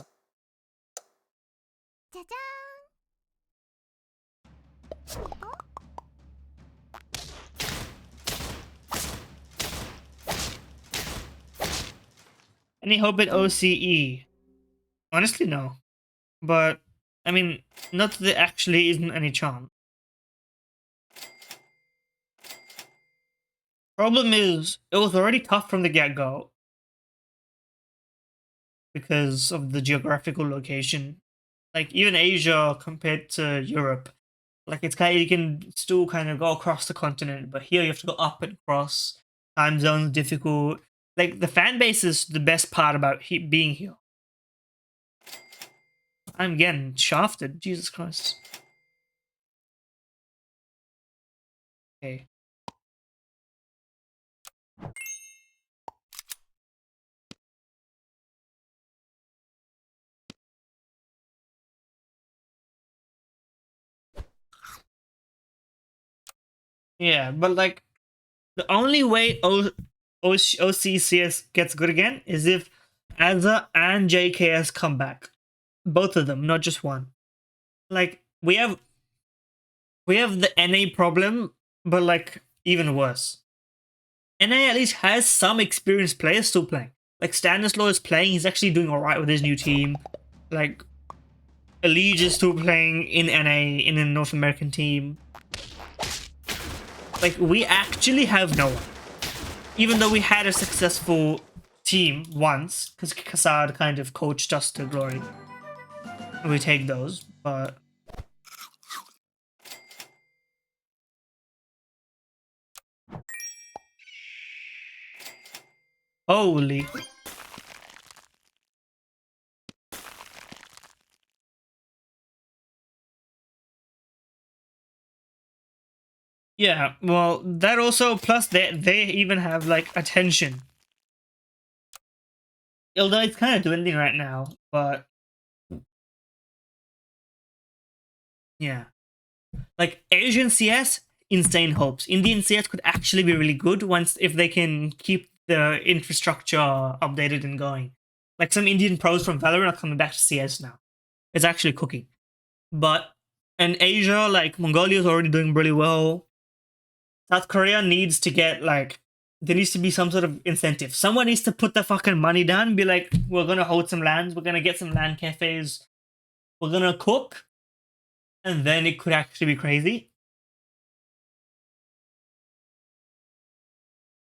Any hope at OCE? Honestly, no. But, I mean, not that there actually isn't any chance. Problem is, it was already tough from the get-go. Because of the geographical location. Like, even Asia compared to Europe, like, it's kind of, you can still kind of go across the continent, but here you have to go up and across. time zones difficult. Like the fan base is the best part about being here. I'm getting shafted. Jesus Christ. Okay. Yeah, but like the only way OCCS gets good again is if Azza and JKS come back. Both of them, not just one. Like we have the NA problem, but like even worse. NA at least has some experienced players still playing. Like Stanislaw is playing, he's actually doing alright with his new team. Like Elige is still playing in NA in a North American team. Like we actually have no one. Even though we had a successful team once, because Kassad kind of coached us to glory. We take those, but holy. Yeah, well, that also, plus they even have, like, attention. Although it's kind of dwindling right now, but yeah. Like, Asian CS, insane hopes. Indian CS could actually be really good once, if they can keep the infrastructure updated and going. Like, some Indian pros from Valorant are coming back to CS now. It's actually cooking. But in Asia, like, Mongolia is already doing really well. South Korea needs to get, like, there needs to be some sort of incentive. Someone needs to put the fucking money down and be like, we're gonna hold some lands, we're gonna get some land cafes, we're gonna cook, and then it could actually be crazy.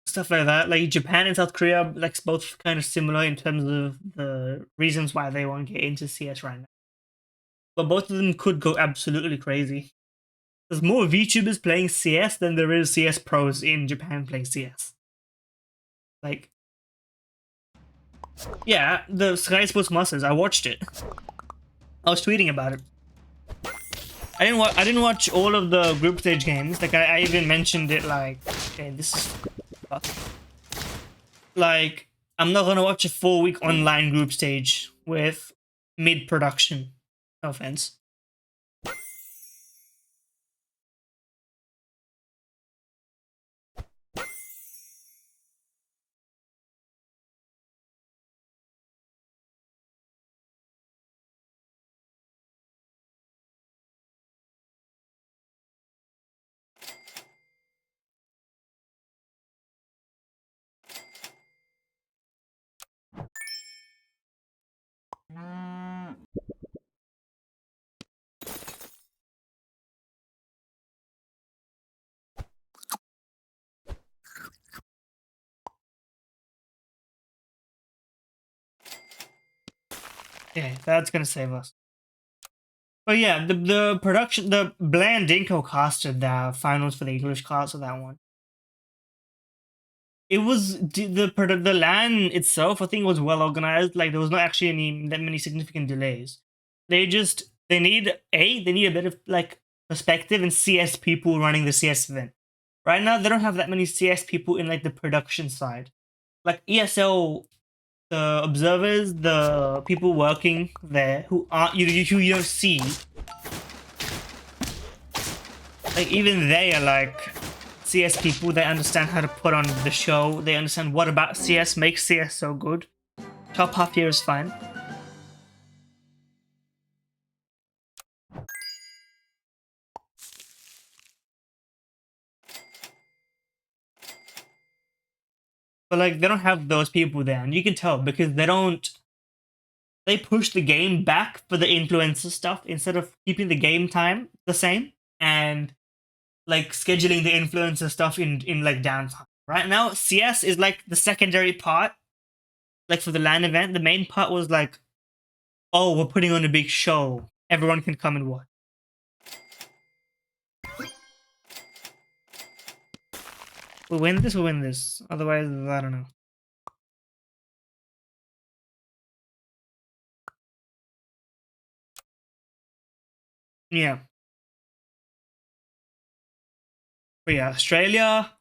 Stuff like that. Like Japan and South Korea, like both kind of similar in terms of the reasons why they won't get into CS right now. But both of them could go absolutely crazy. There's more VTubers playing CS than there is CS pros in Japan playing CS. Like, yeah, the Sky Sports Masters. I watched it. I was tweeting about it. I didn't watch all of the group stage games. Like I even mentioned it. Like, okay, this is like I'm not gonna watch a 4-week online group stage with mid production. No offense. Okay, that's gonna save us. But yeah, the production, the Bland Dinko casted the finals for the English class of that one. It was the LAN itself. I think was well organized. Like there was not actually any that many significant delays. They need a bit of like perspective and CS people running the CS event. Right now, they don't have that many CS people in like the production side. Like ESL, the observers, the people working there who aren't who you don't see. Like even they are like CS people. They understand how to put on the show. They understand what about CS makes CS so good. Top half here is fine. But like they don't have those people there, and you can tell because they push the game back for the influencer stuff instead of keeping the game time the same and like scheduling the influencer stuff in like downtime. Right now, CS is like the secondary part. Like for the LAN event, the main part was like, oh, we're putting on a big show. Everyone can come and watch. We win this, we win this. Otherwise, I don't know. Yeah. But yeah, Australia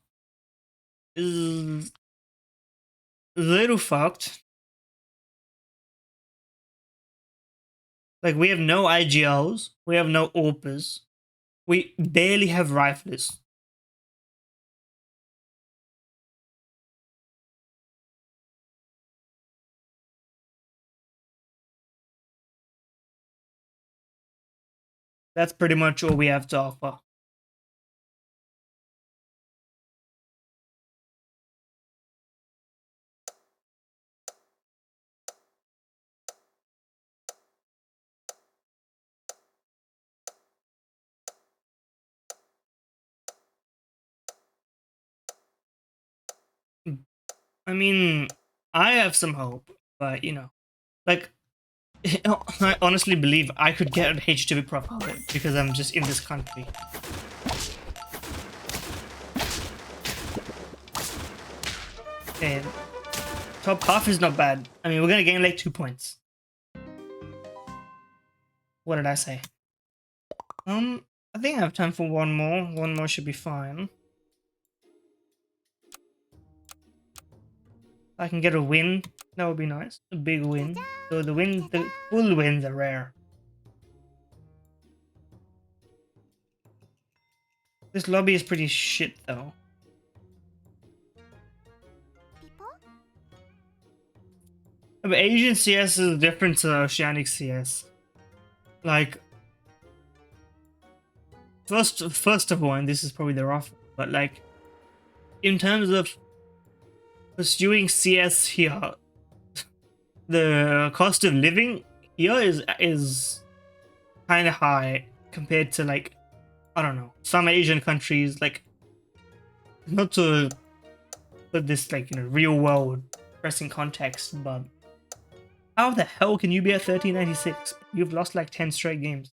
is a little fucked. Like, we have no IGLs, we have no AWPers, we barely have riflers. That's pretty much all we have to offer. I mean, I have some hope, but you know, like, I honestly believe I could get an H2 profile because I'm just in this country. And top half is not bad. I mean, we're gonna gain like 2 points. What did I say? I think I have time for one more. One more should be fine. I can get a win. That would be nice. A big win. So the full wins are rare. This lobby is pretty shit though. But Asian CS is different to Oceanic CS. Like, first of all, and this is probably the rough, but like, in terms of pursuing CS here, the cost of living here is kind of high compared to, like, I don't know, some Asian countries. Like, not to put this, like, real world pressing context, but how the hell can you be at 1396? You've lost like 10 straight games.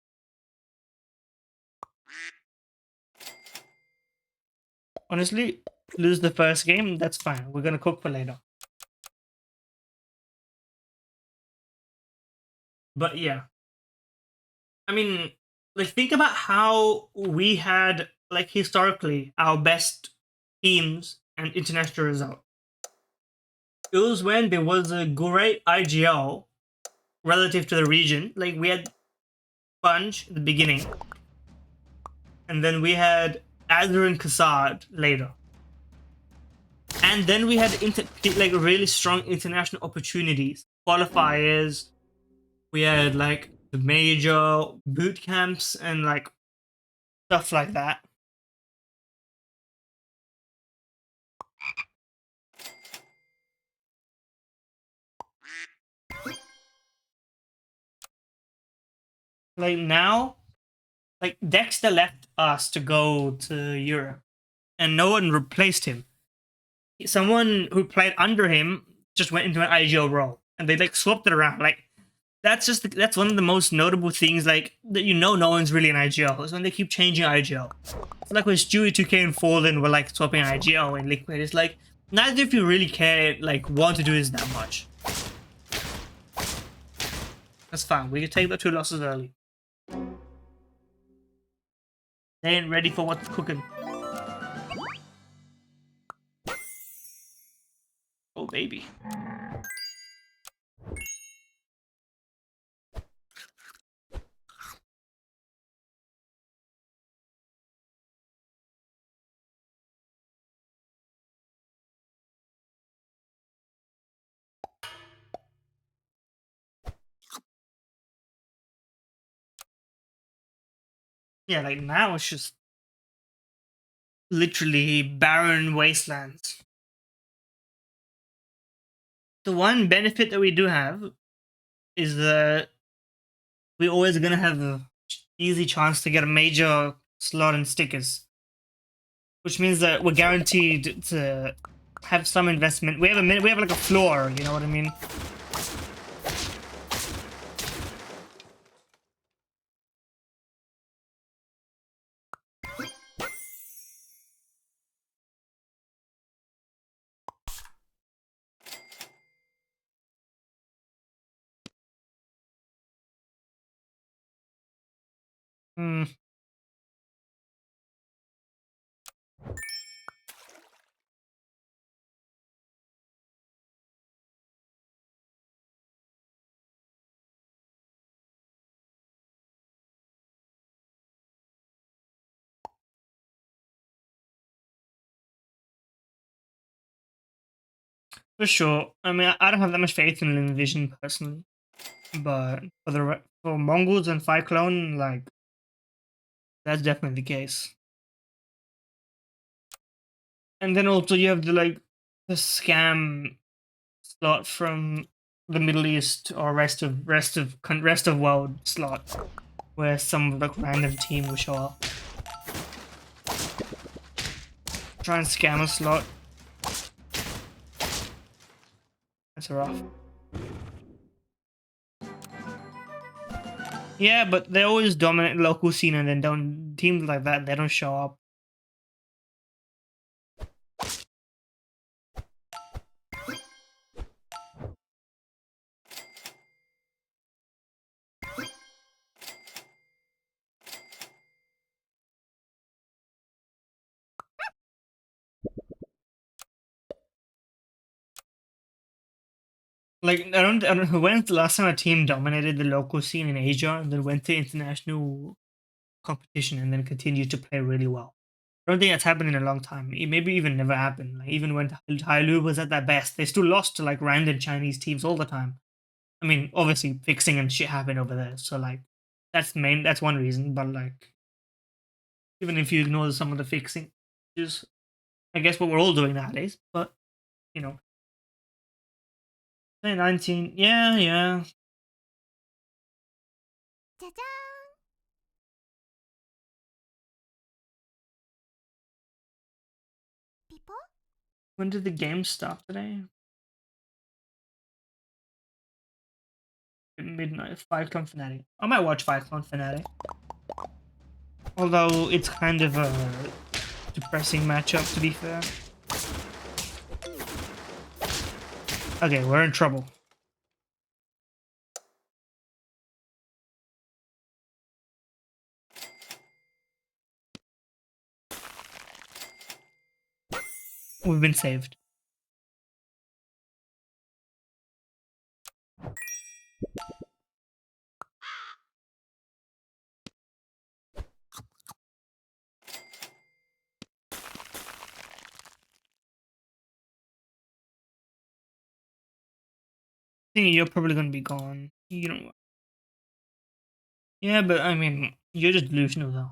Honestly, lose the first game, that's fine. We're gonna cook for later. But yeah, I mean, like, think about how we had, like, historically our best teams and international result. It was when there was a great IGL relative to the region. Like, we had Sponge at the beginning, and then we had Azure and Kassad later. And then we had like really strong international opportunities, qualifiers. We had like the major boot camps and like stuff like that. Like now, like Dexter left us to go to Europe, and no one replaced him. Someone who played under him just went into an IGO role, and they like swapped it around. Like, that's one of the most notable things, like, that no one's really an IGL. Is when they keep changing IGL. It's like when Stewie 2K and Fallen were like swapping IGL and Liquid. It's like, neither of you really care, like, want to do this that much. That's fine. We can take the 2 losses early. They ain't ready for what's cooking. Oh baby. Yeah, like now it's just literally barren wastelands. The one benefit that we do have is that we're always gonna have an easy chance to get a major slot in stickers, which means that we're guaranteed to have some investment. We have like a floor, you know what I mean? Hmm. For sure. I mean, I don't have that much faith in Vision personally, but for Mongols and Cyclone, like that's definitely the case. And then also you have the scam slot from the Middle East or rest of world slot, where some like random team will show up, try and scam a slot. That's rough. Yeah, but they always dominate the local scene, and then don't teams like that. They don't show up. Like I don't know when's the last time a team dominated the local scene in Asia and then went to international competition and then continued to play really well. I don't think that's happened in a long time. It maybe even never happened. Like even when Hailu was at their best, they still lost to like random Chinese teams all the time. I mean, obviously fixing and shit happened over there, so like that's one reason. But like even if you ignore some of the fixing, which is I guess what we're all doing nowadays. But you know, 2019, yeah, yeah. じゃじゃーんピポ When did the game start today? At midnight. Five Clone Fanatic. I might watch Five Clone Fanatic. Although it's kind of a depressing matchup, to be fair. Okay, we're in trouble. We've been saved. Thinking you're probably gonna be gone. You know. Yeah, but I mean, you're just delusional though.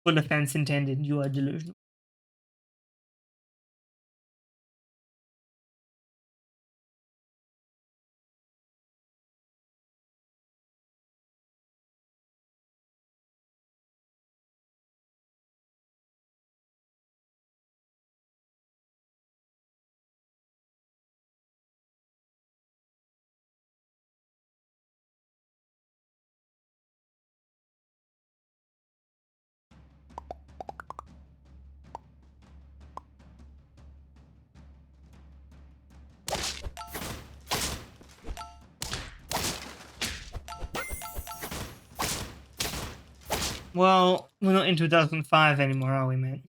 Full offense intended. You are delusional. Well, we're not in 2005 anymore, are we, man?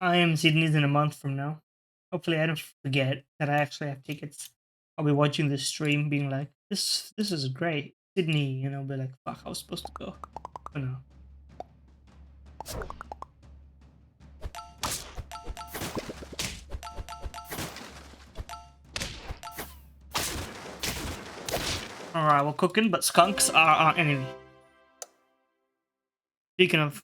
I am Sydney's in a month from now. Hopefully, I don't forget that I actually have tickets. I'll be watching this stream, being like, "This is great, Sydney." You know, be like, "Fuck, I was supposed to go." But no. Alright, we're cooking, but skunks are our enemy. Speaking of...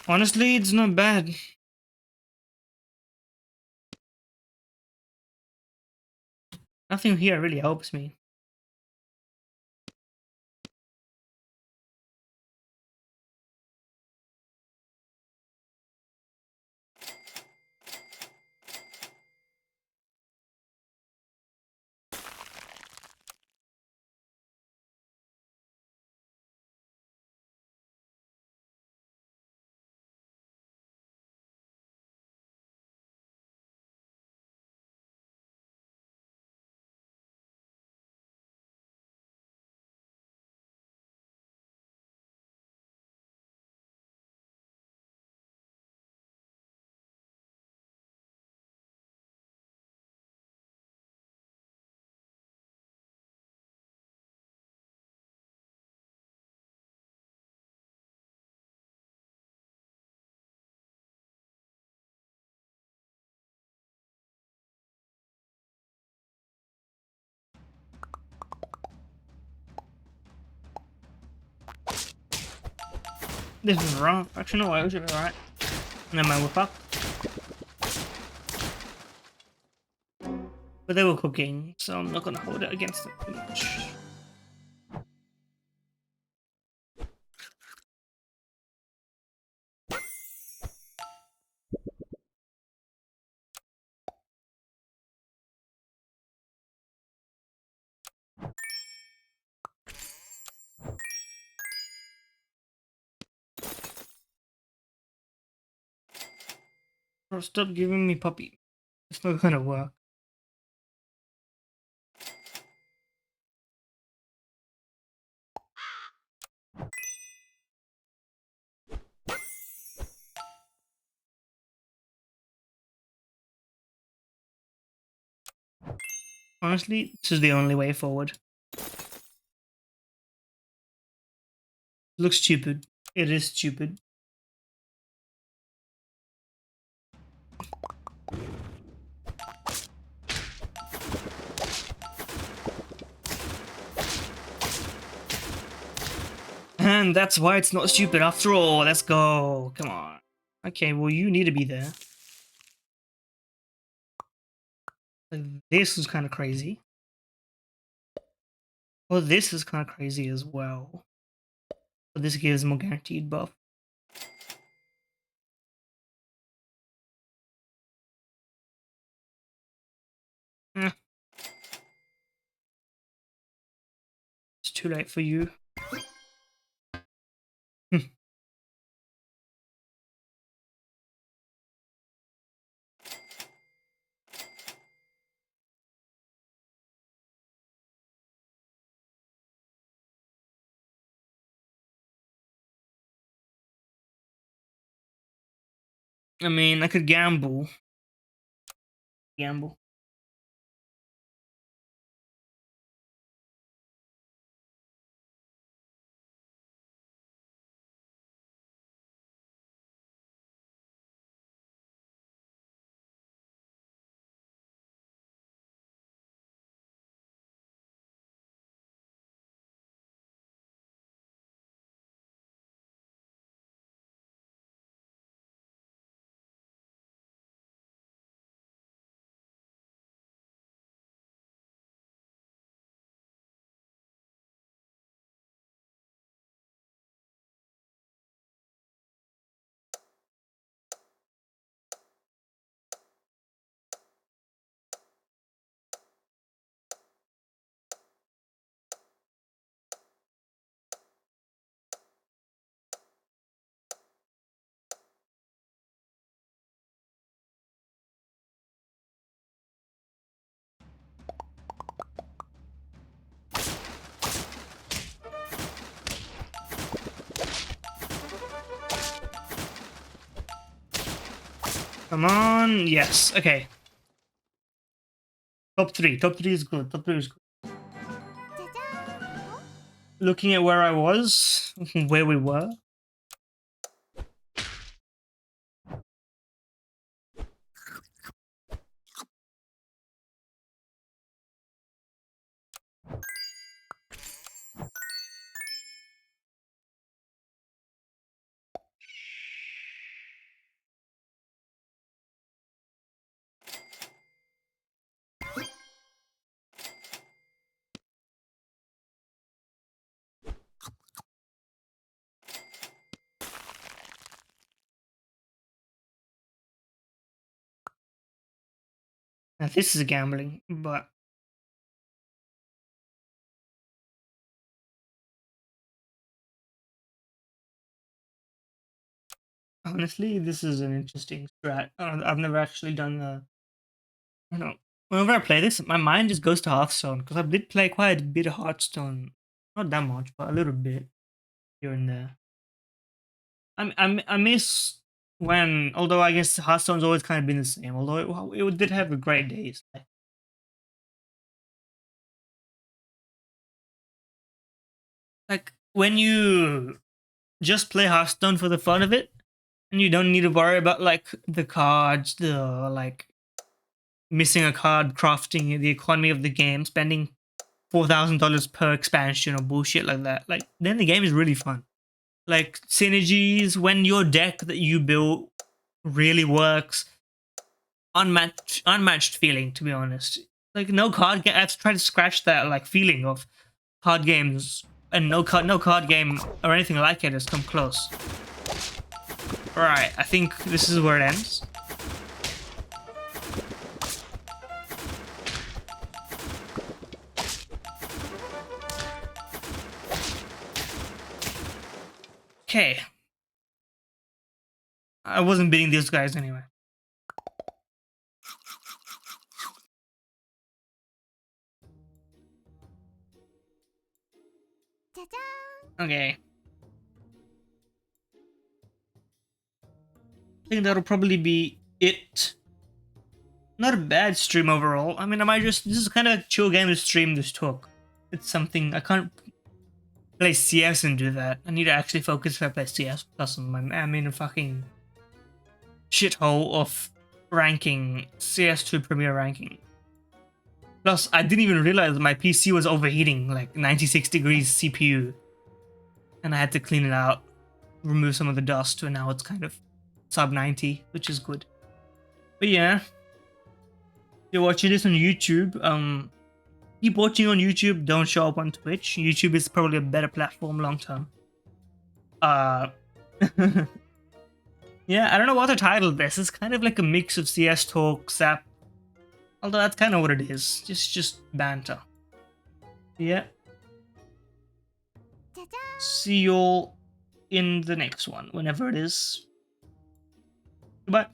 Honestly, it's not bad. Nothing here really helps me. This is wrong. Actually, no, I should be alright. Never mind, we're fucked. But they were cooking, so I'm not gonna hold it against them too much. Bro, stop giving me puppy. It's not gonna work. Honestly, this is the only way forward. Looks stupid. It is stupid. And that's why it's not stupid after all. Let's go. Come on. Okay, well, you need to be there. Like, this is kind of crazy. Well, this is kind of crazy as well. But this gives more guaranteed buff. Eh. It's too late for you. I mean, I could gamble. Gamble. Come on. Yes. Okay. Top 3. Top 3 is good. Top 3 is good. looking at where I was, where we were. Now this is gambling, but honestly, this is an interesting strat. I've never actually done I don't know. Whenever I play this, my mind just goes to Hearthstone because I did play quite a bit of Hearthstone. Not that much, but a little bit here and there. I miss when, although I guess Hearthstone's always kind of been the same. Although it did have great days. Like when you just play Hearthstone for the fun of it, and you don't need to worry about like the cards, the like missing a card, crafting, the economy of the game, spending $4,000 per expansion or bullshit like that. Like then the game is really fun. Like synergies when your deck that you built really works. Unmatched feeling, to be honest. Like no card game. I've tried to scratch that like feeling of card games, and no card game or anything like it has come close. All right, I think this is where it ends. Okay. I wasn't beating these guys anyway. Okay. I think that'll probably be it. Not a bad stream overall. I mean, this is kind of a chill game to stream this talk. It's something, I can't play CS and do that. I need to actually focus if I play CS. Plus, I'm in a fucking shithole of ranking, CS2 Premier ranking. Plus, I didn't even realize my PC was overheating, like 96 degrees CPU. And I had to clean it out, remove some of the dust, and now it's kind of sub 90, which is good. But yeah, if you're watching this on YouTube, keep watching on YouTube, don't show up on Twitch. YouTube is probably a better platform long term. Yeah, I don't know what to title this. It's kind of like a mix of CS talk, SAP. Although that's kind of what it is. Just banter. Yeah. See you all in the next one, whenever it is. Goodbye.